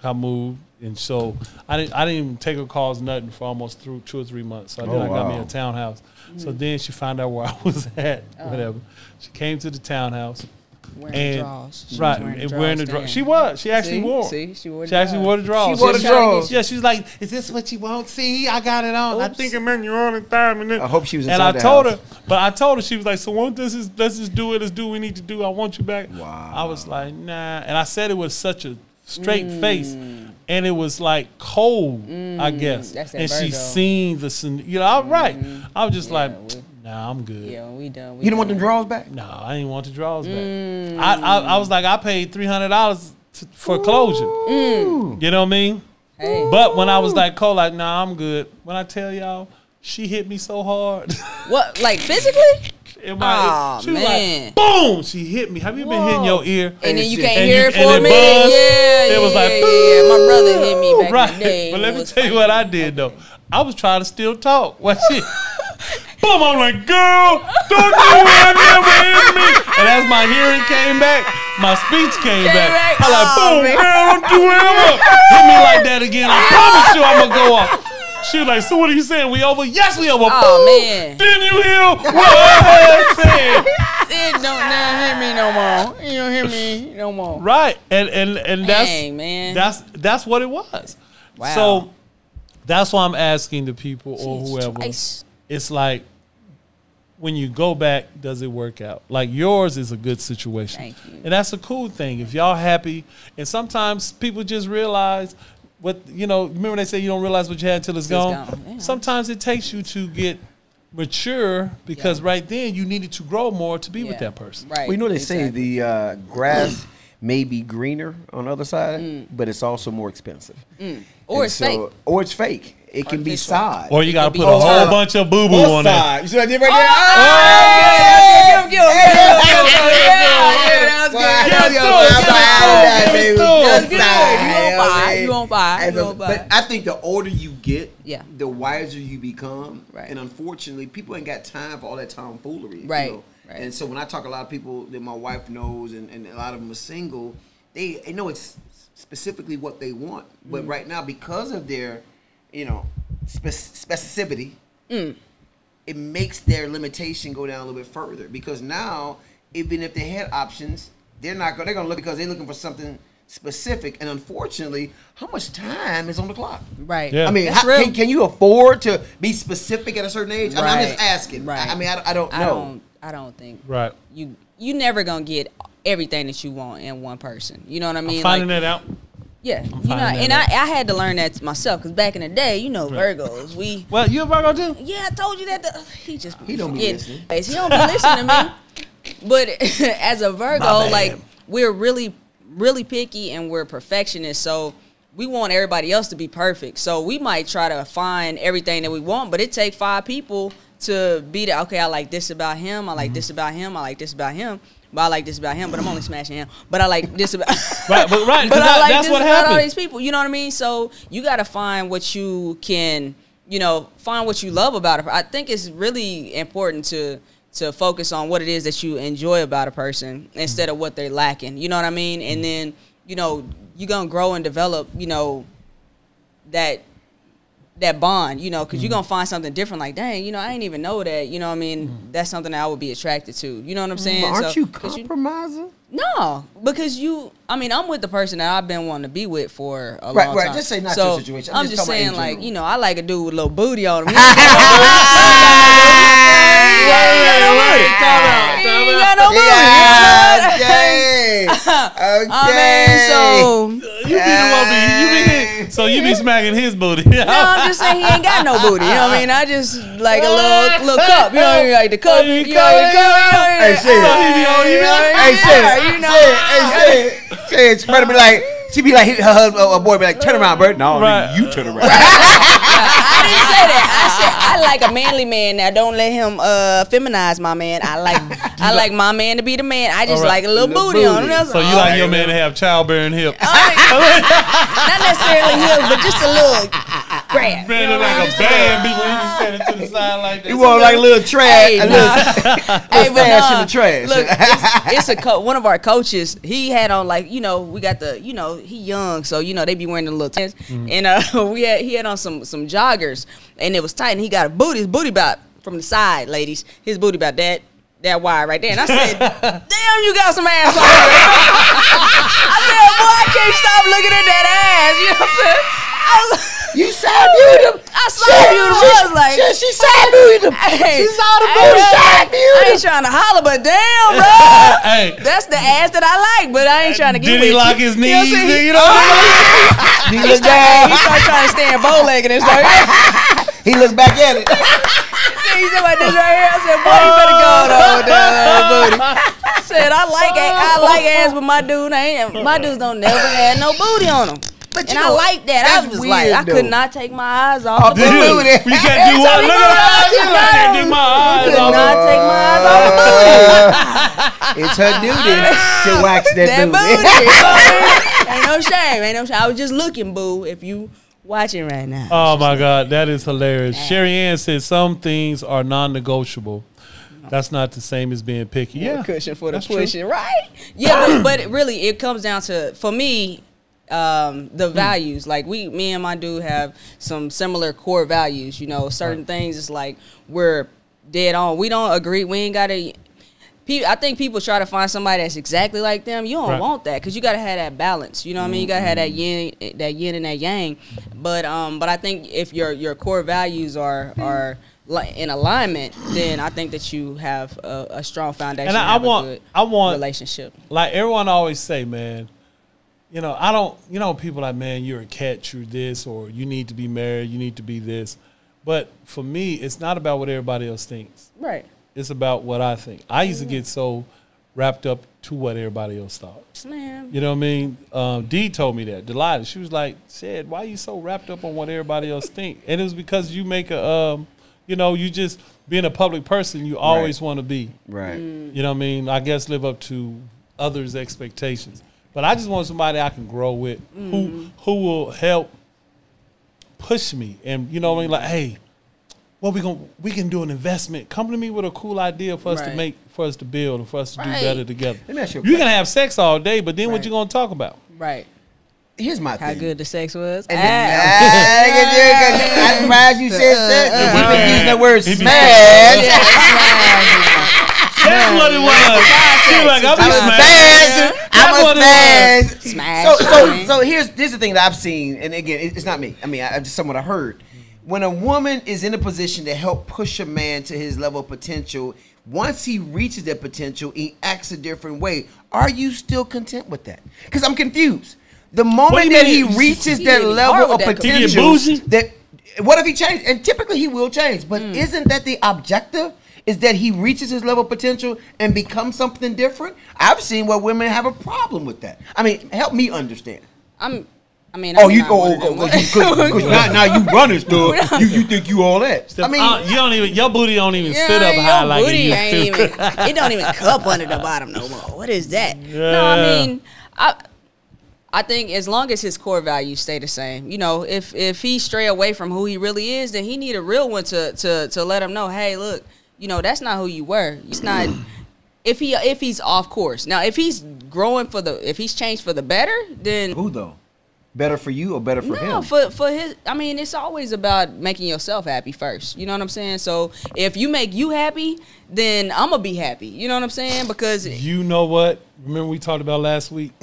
I moved, and so I didn't even take her calls, nothing, for almost 2 or 3 months. So then I got me a townhouse. So then she found out where I was at, whatever. She came to the townhouse. Wearing And drawers. She was right, and wearing the drawers. She was. She actually wore. See, she wore. She actually wore the drawers. She wore the drawers. Yeah, she's like, "Is this what you want? See, I got it on. I think I'm in you all the time." And then, I hope she was and inside I the told house. her, but I told her, she was like, "So won't let's just do it. Let's do what we need to do. I want you back." Wow. I was like, "Nah," and I said it with such a straight face, and it was like cold, I guess. That's that and she Virgo. seen I'm right. I was just like, we- "Nah, I'm good." Yeah, we done. You don't want them drawers back? No, I didn't want the drawers back. I was like, I paid $300 for closure. You know what I mean? Hey. But when I was like, Cole, like, nah, I'm good. When I tell y'all, she hit me so hard. What, like physically? She was man. like, boom! She hit me. Have you been hitting your ear? And then you shit. can't And hear you- it for and a it minute. buzzed. Yeah, It was like, yeah. My brother hit me back Right. in the day. But and let it me was tell you funny. what I did, though. I was trying to still talk. What shit? Boom! I'm like, girl, don't you ever hit me. And as my hearing came back, my speech came back. I'm like, boom, man. girl, don't you ever hit me like that again. I promise you I'm going to go off. She was like, so what are you saying? We over? Yes, we over. Oh, Boom. man. Didn't you hear what I said? It don't never hit me no more. You don't hear me no more. Right. And that's, Dang, man. that's what it was. Wow. So that's why I'm asking the people or Jeez, whoever. twice. It's like, when you go back, does it work out? Like yours is a good situation. Thank you. And that's a cool thing. If y'all happy, and sometimes people just realize what, remember they say you don't realize what you had until it's gone? gone. Yeah. Sometimes it takes you to get mature because right then you needed to grow more to be with Yeah. that person. Right. Well, you know they say exactly. the grass may be greener on the other side, but it's also more expensive. Or And it's fake. Or it's fake. It can be Artificial. side. Or you got to could put be a whole side. bunch of boo-boo Both on there. side. You see what I did right there? You won't buy. But I think the older you get, Yeah. the wiser you become. Right. And unfortunately, people ain't got time for all that tomfoolery. Right, You know? right. And so when I talk, a lot of people that my wife knows, and a lot of them are single, they know it's specifically what they want. But right now, because of their, specificity, it makes their limitation go down a little bit further. Because now, even if they had options, they're gonna look because they're looking for something specific. And unfortunately, how much time is on the clock? Right. Yeah. I mean, That's real. can you afford to be specific at a certain age? I mean, I'm just asking. Right. I mean, I don't know. I don't think. Right. You never gonna get everything that you want in one person. You know what I mean? Finding that out. Yeah. finding that And out. I had to learn that myself because back in the day, Virgos, we. Well, you a Virgo too? Yeah, I told you that. He don't be listening. He don't be listening to me. But as a Virgo, like we're really, really picky and we're perfectionists. So we want everybody else to be perfect. So we might try to find everything that we want, but it take 5 people to be the okay. I like this about him. I like this about him. I like this about him. But I like this about him. But I'm only smashing him. But I like this about Right, but right, 'cause But I like that's this what about all happened. these people. You know what I mean? So you got to find what you can. Find what you love about it. I think it's really important to focus on what it is that you enjoy about a person instead of what they're lacking. You know what I mean? And then, you're going to grow and develop, that that bond, you know, because you're gonna find something different. Like, dang, you know, I didn't even know that. You know what I mean? That's something that I would be attracted to. You know what I'm saying? But aren't So, you 'cause compromising? no, because I'm with the person that I've been wanting to be with for a Right, long right. time. Just say not so your situation. I'm I'm just just talking saying, about in like, general. you know, I like a dude with a little booty on him. You be smacking his booty. No, I'm just saying he ain't got no booty. You know what I mean? I just like a little cup. You know what I mean? Like the cup. You know the cup. Hey, shit. Hey, she better be like, she be like, her husband, a boy be like, turn around, Bert. No, Right. you turn around. I didn't say that. I said I like a manly man. Now don't let him feminize my man. I like my man to be the man. I just like a little booty on him. So you like your man to have childbearing hips? Not necessarily hips, but just a little grab. Man, look like a band when you be standing to the side like that. You want like a little trash, Hey, a little stash in the trash. Look, it's one of our coaches. He had on like, you know, we got the, you know, he young, so you know they be wearing the little tents, and he had on some joggers, and it was tight, and he got a booty. His booty about from the side, ladies. His booty about that wide right there, and I said, "Damn, you got some ass on there." I said, "Boy, I can't stop looking at that ass." You know what I'm saying? You saw beauty. I saw beauty. I was like, she saw beauty. Hey, She saw the booty. Saw I beauty. ain't trying to holler, but damn, bro. Hey, That's the ass that I like, but I ain't trying to get did he with lock you. his You know what I'm knees? saying? You know what I mean? He looked down. He started trying to stand bow-legged and stuff. He looked back at it. He said about this right here. I said, boy, you better go on with that booty. I said, I like ass, but my dudes don't never had no booty on them. But And I like that. I was weird, like, I though. could not take my eyes off the the booty. booty. You can't do what? Look at that. You can't take my eyes Could off. not take my eyes off the booty. It's her duty to wax that booty. Ain't no shame. Ain't no shame. I was just looking, boo, if you watching right now. Oh my God, that is hilarious. Sherry Ann said some things are non-negotiable. That's not the same as being picky. More Yeah, cushion for the that's true. pushing, right? Yeah, but really, it comes down to, for me, the values. Like me and my dude have some similar core values. You know, certain things it's like we're dead on. We don't agree. We ain't gotta. I think people try to find somebody that's exactly like them. You don't want that because you gotta have that balance. You know what I mean? You gotta have that yin and that yang. But I think if your core values are in alignment, then I think that you have a strong foundation. And I want relationship. Like everyone always say, man, you know, I don't, you know, people like, man, you're a catch, you're this, or you need to be married, you need to be this. But for me, it's not about what everybody else thinks. Right. It's about what I think. I used to get so wrapped up to what everybody else thought. Man. You know what I mean? Dee told me that. Delilah, she was like, "Said, why you so wrapped up on what everybody else think?" And it was because you make a, you know, you just being a public person, you always want to be. Right. You know what I mean? I guess live up to others' expectations. But I just want somebody I can grow with, who will help push me, and you know what I mean? Like, hey, what we can do an investment. Come to me with a cool idea for us to make, for us to build, and for us to do better together. Let me ask you a You can question. have sex all day, but then what you gonna talk about? Right. Here's my How thing. good the sex was. And I'm surprised you said that. You've been using the word He be- smash. That's what it was. She was like, I was smashed. I was smashed. Smash. So here's the thing that I've seen, and again, it's not me. I mean, I just somewhat I heard. When a woman is in a position to help push a man to his level of potential, once he reaches that potential, he acts a different way. Are you still content with that? Because I'm confused. The moment you that he mean? reaches He that getting level hard of with that He get potential, bougie? that what if he changed? And typically he will change. But isn't that the objective? Is that he reaches his level of potential and becomes something different? I've seen where women have a problem with that. I mean, help me understand. I'm not Now you running stuff. You think you all that? I mean, you don't even, your booty don't even Yeah, sit up your high like booty it ain't used to. even, it don't even cup under the bottom no more. What is that? No, Yeah. I mean, I think as long as his core values stay the same, you know, if he stray away from who he really is, then he need a real one to let him know, hey, look, you know, that's not who you were. It's not. If he's off course now, if he's growing if he's changed for the better, then who though? Better for you or better for him? No, for his. I mean, it's always about making yourself happy first. You know what I'm saying? So if you make you happy, then I'm gonna be happy. You know what I'm saying? Because You know what? Remember we talked about last week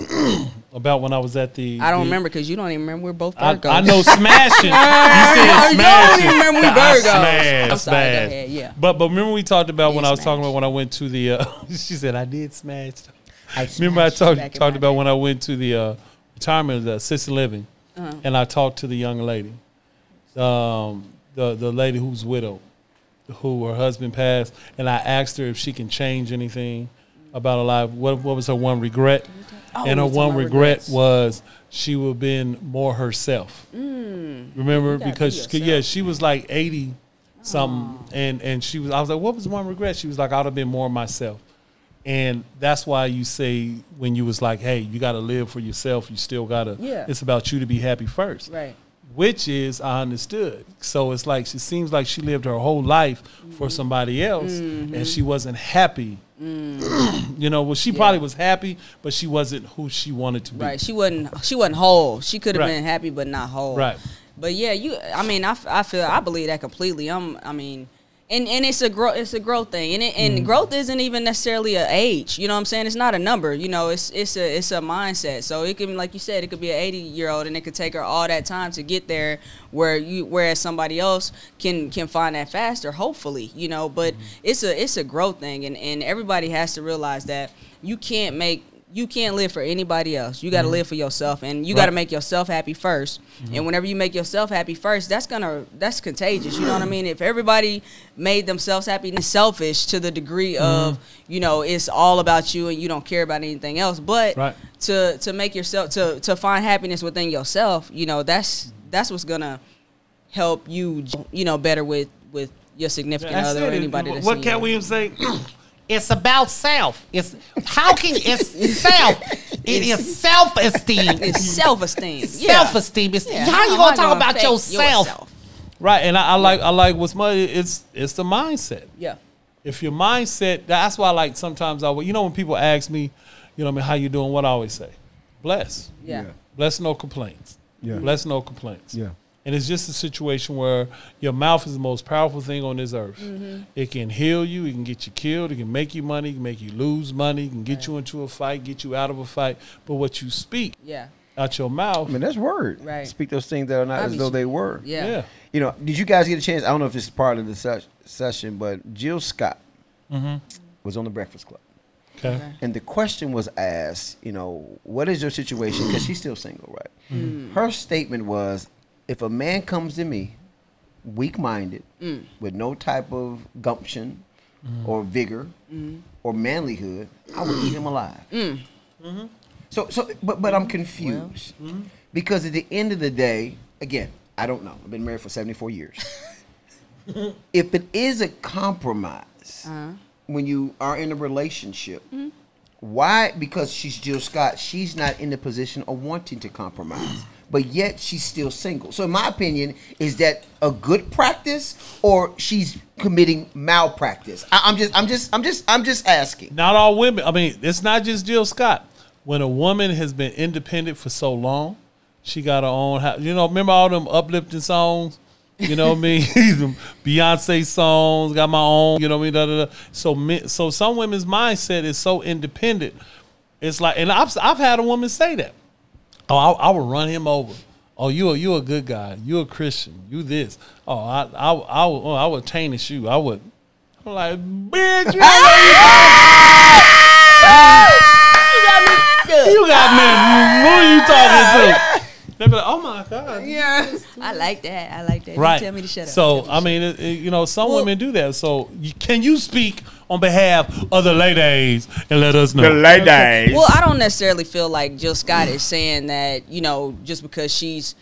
about when I was at the. I don't remember because you don't even remember we're both I, Virgos. I know smashing. You said You don't smashing. even remember we I Virgos. smashed, I'm sorry, go smashed. ahead, yeah. But remember we talked about when You I was talking smashed. about when I went to the. She said I did smash. I Remember I smashed talked back in talked my about day. when I went to the retirement of the assisted living, and I talked to the young lady, the lady who's widowed, who her husband passed, and I asked her if she can change anything about her life. What was her one regret? Oh, And her you talking one about regret regrets. was she would have been more herself. Remember, You gotta be because yourself. yeah, she was like 80 something, and she was. I was like, what was one regret? She was like, I'd have been more myself. And that's why you say when you was like, hey, you got to live for yourself. You still got to. Yeah. It's about you to be happy first. Right. Which is I understood. So it's like it seems like she lived her whole life for somebody else, and she wasn't happy. You know, well, she probably was happy, but she wasn't who she wanted to be. Right. She wasn't whole. She could have Right. been happy, but not whole. Right. But yeah, I mean, I believe that completely. And it's a growth thing, and growth isn't even necessarily an age. You know what I'm saying? It's not a number. You know, it's a mindset. So it can, like you said, it could be an 80-year-old, and it could take her all that time to get there, whereas somebody else can find that faster. Hopefully, you know. But it's a growth thing, and everybody has to realize that you can't live for anybody else. You got to live for yourself, and you got to make yourself happy first. And whenever you make yourself happy first, that's contagious. You know what I mean? If everybody made themselves happy and selfish to the degree of, you know, it's all about you and you don't care about anything else, but Right. to make yourself to find happiness within yourself, you know, that's what's gonna help you, you know, better with your significant I other said or it. anybody that's What in Cat your- Williams say? It's about self. It's self. It is self-esteem. It's self-esteem. Self-esteem. It's Yeah. how you am gonna I talk about fake yourself? Right, and I like what's money. It's the mindset. Yeah. If your mindset, that's why I like sometimes you know when people ask me, you know, what I mean, how you doing? What I always say, bless. Yeah. Bless, no complaints. Yeah. Bless, no complaints. Yeah. And it's just a situation where your mouth is the most powerful thing on this earth. It can heal you. It can get you killed. It can make you money. It can make you lose money. It can get you into a fight, get you out of a fight. But what you speak Yeah. out your mouth, I mean, that's word. Right. Speak those things that are not I as mean, though they were. Yeah. yeah. You know, did you guys get a chance? I don't know if this is part of the session, but Jill Scott was on the Breakfast Club. Okay. And the question was asked, you know, what is your situation? Because she's still single, right? Her statement was, if a man comes to me weak-minded with no type of gumption or vigor or manlyhood, I would eat him alive. But I'm confused because at the end of the day, again, I don't know. I've been married for 74 years. If it is a compromise when you are in a relationship, why? Because she's Jill Scott, she's not in the position of wanting to compromise, but yet she's still single. So in my opinion, is that a good practice or she's committing malpractice? I'm just asking. Not all women. I mean, it's not just Jill Scott. When a woman has been independent for so long, she got her own house. You know, remember all them uplifting songs? You know what I mean? Them Beyonce songs, got my own, you know what I mean? Da, da, da. So some women's mindset is so independent. It's like, and I've had a woman say that. Oh, I would run him over. Oh, you a good guy. You a Christian. You this. Oh, I would tarnish you. I would. I'm like, bitch, you got me. Who are you talking to? They be like, oh my God. Yeah. I like that. Right. You tell me to shut up. So, Tell me I to mean, you know, some women do that. So, can you speak on behalf of the ladies and let us know? ladies. Well, I don't necessarily feel like Jill Scott is saying that, you know, just because she's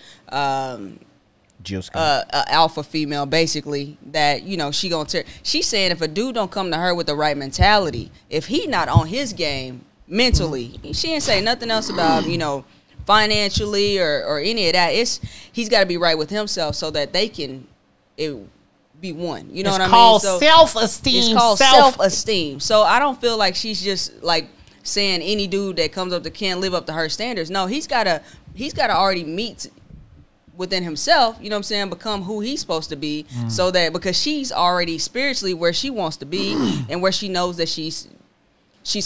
Jill Scott. a alpha female, basically, that, you know, she gonna tear. She's saying if a dude don't come to her with the right mentality, if he not on his game mentally, she ain't say nothing else about, you know, financially or any of that. He's got to be right with himself so that they can be one. You know what I mean? Called So self-esteem. it's called self-esteem. So I don't feel like she's just like saying any dude that comes up to can't live up to her standards. No, he's gotta already meet within himself, you know what I'm saying, become who he's supposed to be, so that because she's already spiritually where she wants to be and where she knows that she's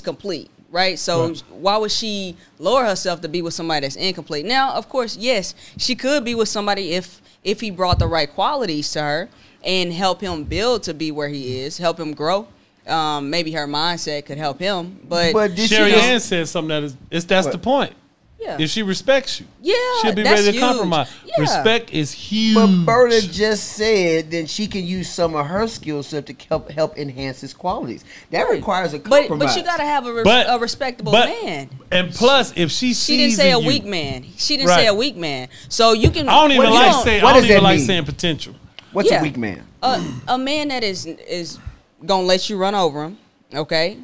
complete, right? So why would she lower herself to be with somebody that's incomplete? Now, of course, yes, she could be with somebody if he brought the right qualities to her and help him build to be where he is, help him grow. Maybe her mindset could help him, but Sherry Ann said something that's the point. yeah. If she respects you, Yeah, she'll be that's ready to huge. compromise. Yeah. Respect is huge. But Berta just said then she can use some of her skill set to help enhance his qualities. That Right. requires a compromise. But you gotta have a But- respectable but- man. And plus, if she sees She didn't say a you, weak man. She didn't Right. say a weak man. So you can. I don't even you like don't- saying. what I don't does even that like mean? saying potential. What's Yeah. a weak man? a man that is gonna let you run over him. Okay.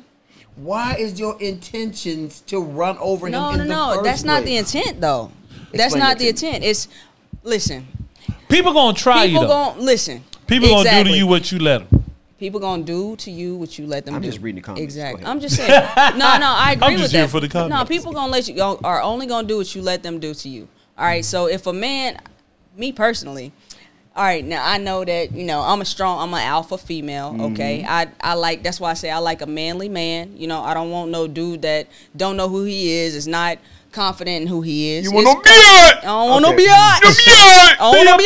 Why is your intentions to run over him No, in the first that's not the place? intent though. That's Explain not it the to me. intent. It's listen. People gonna try People you though. gonna listen. People gonna do to Exactly. you what you let them. People gonna do to you what you let them I'm do. just reading the comments. Go Exactly. ahead. I'm just saying. No, I agree I'm with just that. here for the No, comments. people gonna let you are only gonna do what you let them do to you. All right. So if a man, me personally, all right, now I know that I'm an alpha female. Okay, I like, that's why I say I like a manly man. I don't want no dude that don't know who he is not confident in who he is. You want no biatch? I don't want Okay. no biatch. Biatch! I don't want no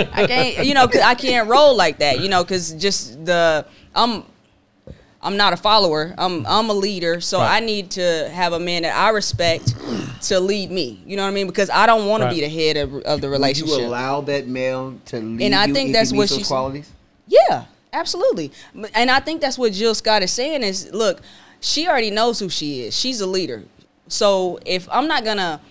biatch. I can't, 'cause I can't roll like that, because just I'm not a follower. I'm a leader, so Right. I need to have a man that I respect to lead me. You know what I mean? Because I don't want to be the head of the Would relationship. you allow that male to lead And I you think if that's he what meets those she's- qualities? Yeah, absolutely. And I think that's what Jill Scott is saying is, look, she already knows who she is. She's a leader. So if I'm not gonna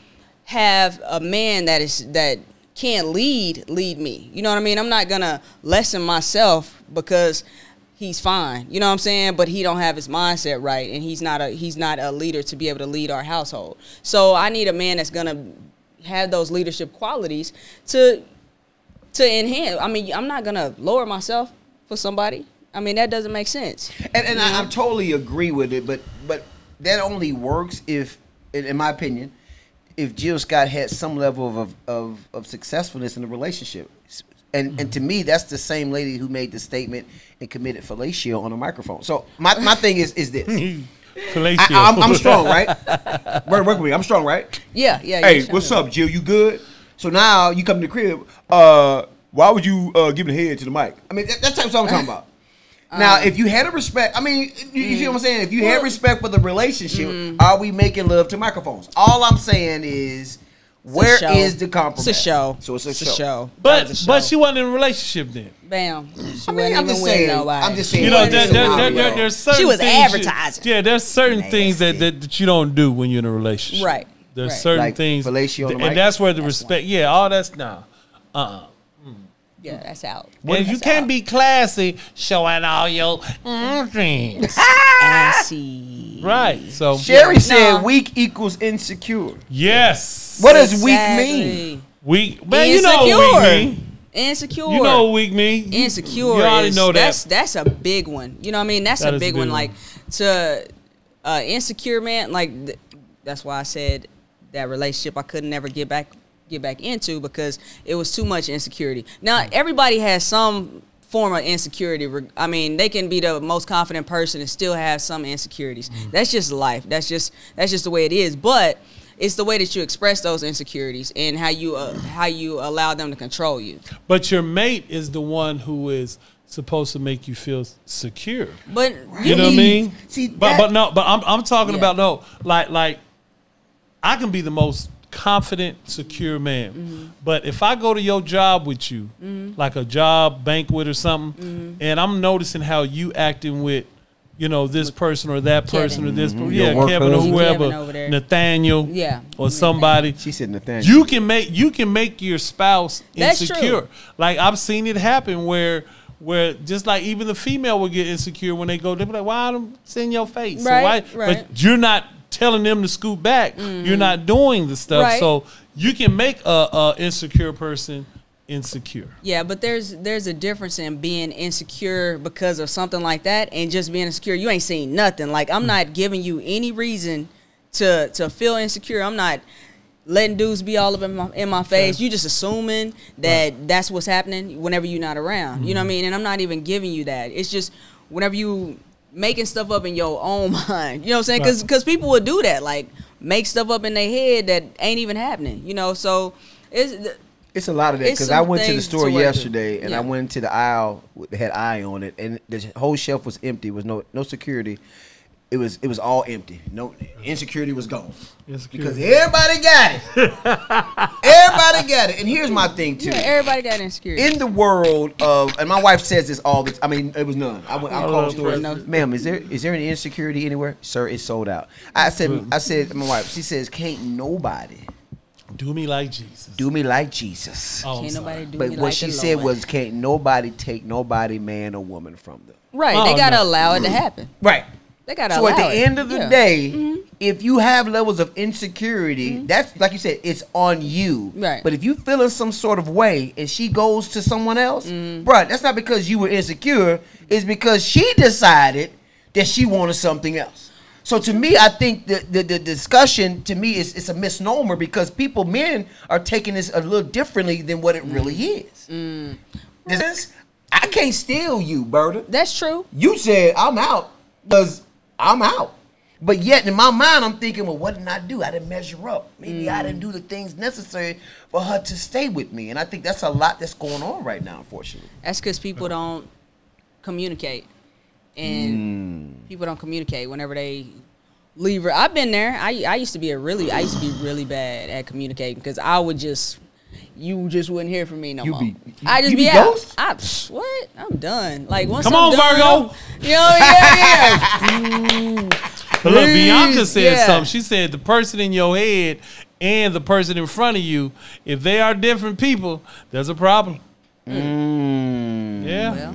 have a man that can't lead me, you know what I mean? I'm not gonna lessen myself because he's fine, you know what I'm saying? But he don't have his mindset right, and he's not a leader to be able to lead our household. So I need a man that's gonna have those leadership qualities to enhance. I mean, I'm not gonna lower myself for somebody. I mean, that doesn't make sense. And I totally agree with it, but that only works if, in my opinion, if Jill Scott had some level of successfulness in the relationship. And to me, that's the same lady who made the statement and committed fellatio on a microphone. So my thing is this. Fellatio. I'm strong, right? Work with me. I'm strong, right? Yeah. Hey, yeah, what's sure. up, Jill? You good? So now you come to the crib. Why would you give the head to the mic? I mean, that's what I'm talking about. Now, if you had a respect, I mean, you see what I'm saying? If you had respect for the relationship, are we making love to microphones? All I'm saying is, where show. is the compromise? It's a show. So it's a It's show. a show. That was a But show. she wasn't in a relationship then. Bam. She I mean, wasn't I'm even just with saying. nobody. I'm just saying. You know, what is the scenario? there's certain She was things advertising. there's certain things that you don't do when you're in a relationship. Right. There's Right. certain Like things, fellatio on the and mic? that's where the respect. Yeah, all that's now. Yeah, that's out. And you can't be classy showing all your things. Assy. Right. So Sherry said No. weak equals insecure. yes. What does weak mean? Weak? Man, you know what weak mean. Insecure. You know what weak mean. Insecure. You already is, know that. That's a big one. You know what I mean? That's That a is a big big one. one. Like to insecure man. Like that's why I said that relationship I could never get back into because it was too much insecurity. Now everybody has some form of insecurity. I mean, they can be the most confident person and still have some insecurities. That's just life. That's just the way it is. But it's the way that you express those insecurities and how you allow them to control you. But your mate is the one who is supposed to make you feel secure. But You know what I mean? See, but I'm talking Yeah. about like I can be the most confident, secure man. But if I go to your job with you, like a job banquet or something, and I'm noticing how you acting with, this person or that person or this person, Your work Kevin or husband. whoever, Kevin over there. Nathaniel, Yeah. or somebody. She said Nathaniel. You can make your spouse That's insecure. true. Like I've seen it happen where just like even the female will get insecure when they go, they'll be like, why don't it's in your face? Right, So right. But you're not telling them to scoot back. You're not doing the stuff. Right. So you can make a insecure person insecure. Yeah, but there's a difference in being insecure because of something like that and just being insecure. You ain't seen nothing. Like, I'm not giving you any reason to feel insecure. I'm not letting dudes be all up in my face. You just assuming that that's what's happening whenever you're not around. You know what I mean? And I'm not even giving you that. It's just whenever you making stuff up in your own mind. You know what I'm saying? Because people would do that. Like, make stuff up in their head that ain't even happening. You know, so it's a lot of that because I went to the store yesterday and yeah. I went to the aisle that had eye on it, and the whole shelf was empty. There was no security. It was all empty. No insecurity was gone because everybody got it. Everybody got it. And here's my thing too. Yeah, everybody got insecurity. In the world of, and my wife says this all the time. I mean, it was none. I called stores. Ma'am, is there any insecurity anywhere? Sir, it's sold out. I said to my wife. She says, can't nobody do me like Jesus. Do me like Jesus. Oh, Can't nobody do but me what like she the said Lord. was, can't nobody take nobody, man or woman, from them. Right. Oh, They got to no. allow it to happen. Right. They got to So allow at the it. end of the day, if you have levels of insecurity, that's like you said, it's on you. Right. But if you feel in some sort of way and she goes to someone else, bruh, that's not because you were insecure. It's because she decided that she wanted something else. So to me, I think the discussion to me is it's a misnomer because men are taking this a little differently than what it really is. I can't steal you, Berta. That's true. You said I'm out because I'm out. But yet in my mind, I'm thinking, well, what did I do? I didn't measure up. Maybe I didn't do the things necessary for her to stay with me. And I think that's a lot that's going on right now, unfortunately. That's because people don't communicate. And people don't communicate whenever they leave. I've been there. I used to be really bad at communicating because I would you just wouldn't hear from me no more. I just be out. What? I'm done. Like once Come I'm on, done, Virgo. You know, yeah. But look, Bianca said Yeah. something. She said the person in your head and the person in front of you, if they are different people, there's a problem. Yeah.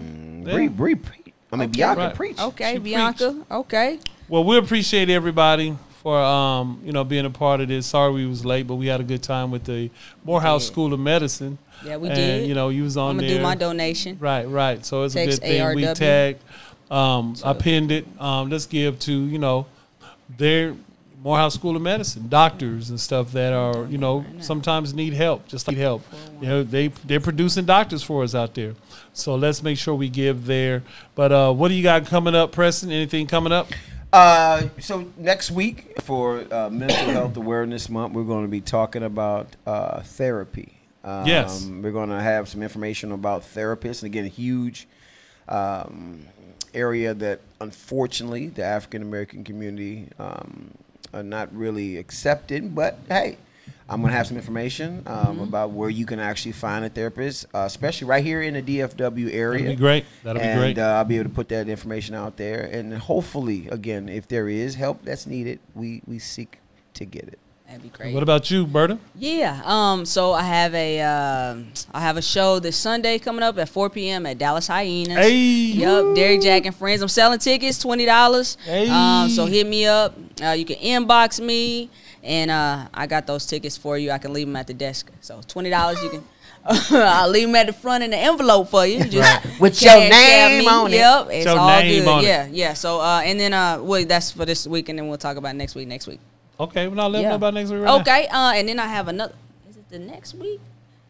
Well, Bianca Right. preached. okay, She Bianca. Okay. Well, we appreciate everybody for being a part of this. Sorry we was late, but we had a good time with the Morehouse School of Medicine. Yeah, we and, did. you was on I'm there. gonna do my donation. Right. So it's Text a good thing. ARW. We tagged. I pinned it. Let's give to their Morehouse School of Medicine doctors and stuff that are sometimes need help. Just need help. They're producing doctors for us out there. So let's make sure we give there. But what do you got coming up, Preston? Anything coming up? So next week for Mental Health Awareness Month, we're going to be talking about therapy. Yes. We're going to have some information about therapists. And again, a huge area that unfortunately the African American community are not really accepted. But hey, I'm going to have some information about where you can actually find a therapist, especially right here in the DFW area. That'll be great. That'll be great. And I'll be able to put that information out there. And hopefully, again, if there is help that's needed, we seek to get it. That'd be great. What about you, Berta? Yeah. So I have a show this Sunday coming up at 4 p.m. at Dallas Hyenas. Hey. Yup. Derek Jack and Friends. I'm selling tickets, $20. Hey. So hit me up. You can inbox me, and I got those tickets for you. I can leave them at the desk. So $20. You can. I'll leave them at the front in the envelope for you. Just With your name on it. Yep. It's Your all name good. on it. Yeah. So and then that's for this week, and then we'll talk about next week. Okay, well, now let me know about next week right now. Okay, and then I have another. Is it the next week?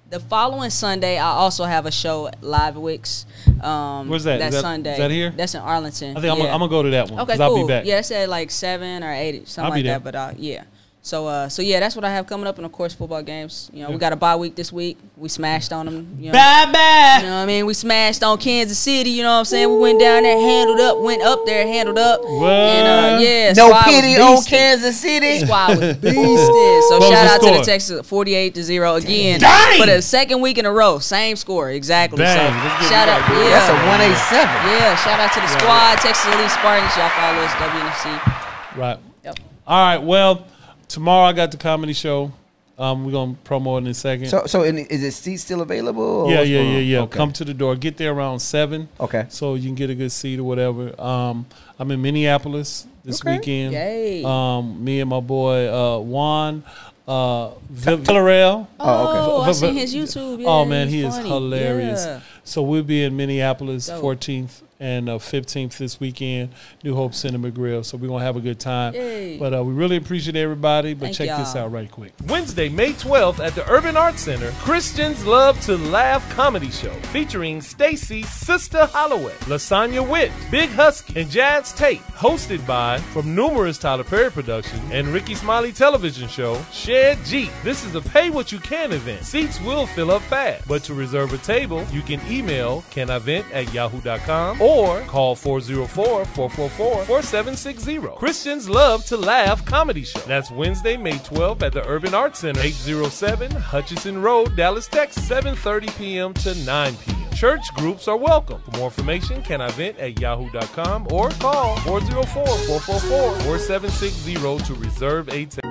The following Sunday, I also have a show at Live Wicks. Where's that? That Is Sunday. is that here? That's in Arlington. I think I'm going to go to that one. Okay, 'cause cool. I'll be back. Yeah, it's at like 7 or 8, something I'll be like there. that. But yeah. So yeah, that's what I have coming up, and of course, football games. We got a bye week this week. We smashed on them. Bye You bye. know what I mean? We smashed on Kansas City. You know what I'm saying? We went down there, went up there, handled up. What? And yeah, No squad was pity on beasting. Kansas City. Squad was beasting. So What was shout the out to score? the Texans, 48-0 again Dang! for the second week in a row. Same score, exactly. Dang, So let's give shout it out, up. yeah, That's a 187. yeah. Shout out to the squad, Texas Elite Spartans. Y'all follow us, WNFC. Right. Yep. All right, well, tomorrow I got the comedy show. We're going to promote it in a second. So is it seat still available? Or Yeah. what's going on? Okay. Come to the door. Get there around 7. Okay. So you can get a good seat or whatever. I'm in Minneapolis this weekend. Yay. Me and my boy Juan Villarreal. Oh, I seen his YouTube. Yeah, Oh man, he he's is funny. hilarious. Yeah. So we'll be in Minneapolis, Dope. 14th and 15th this weekend, New Hope Cinema Grill. So we're gonna have a good time. Yay. But we really appreciate everybody. But Thank check this y'all. out right quick. Wednesday, May 12th at the Urban Arts Center, Christians Love to Laugh comedy show featuring Stacy Sister Holloway, Lasagna Witt, Big Husky, and Jazz Tate. Hosted by, from numerous Tyler Perry productions and Ricky Smiley television show, Shed Jeep. This is a pay what you can event. Seats will fill up fast. But to reserve a table, you can email canivent@yahoo.com or call 404-444-4760. Christians Love to Laugh comedy show. That's Wednesday, May 12th at the Urban Arts Center, 807 Hutchinson Road, Dallas, Texas, 7:30 p.m. to 9 p.m. Church groups are welcome. For more information, canivent@yahoo.com or call 404-444-4760 to reserve a table.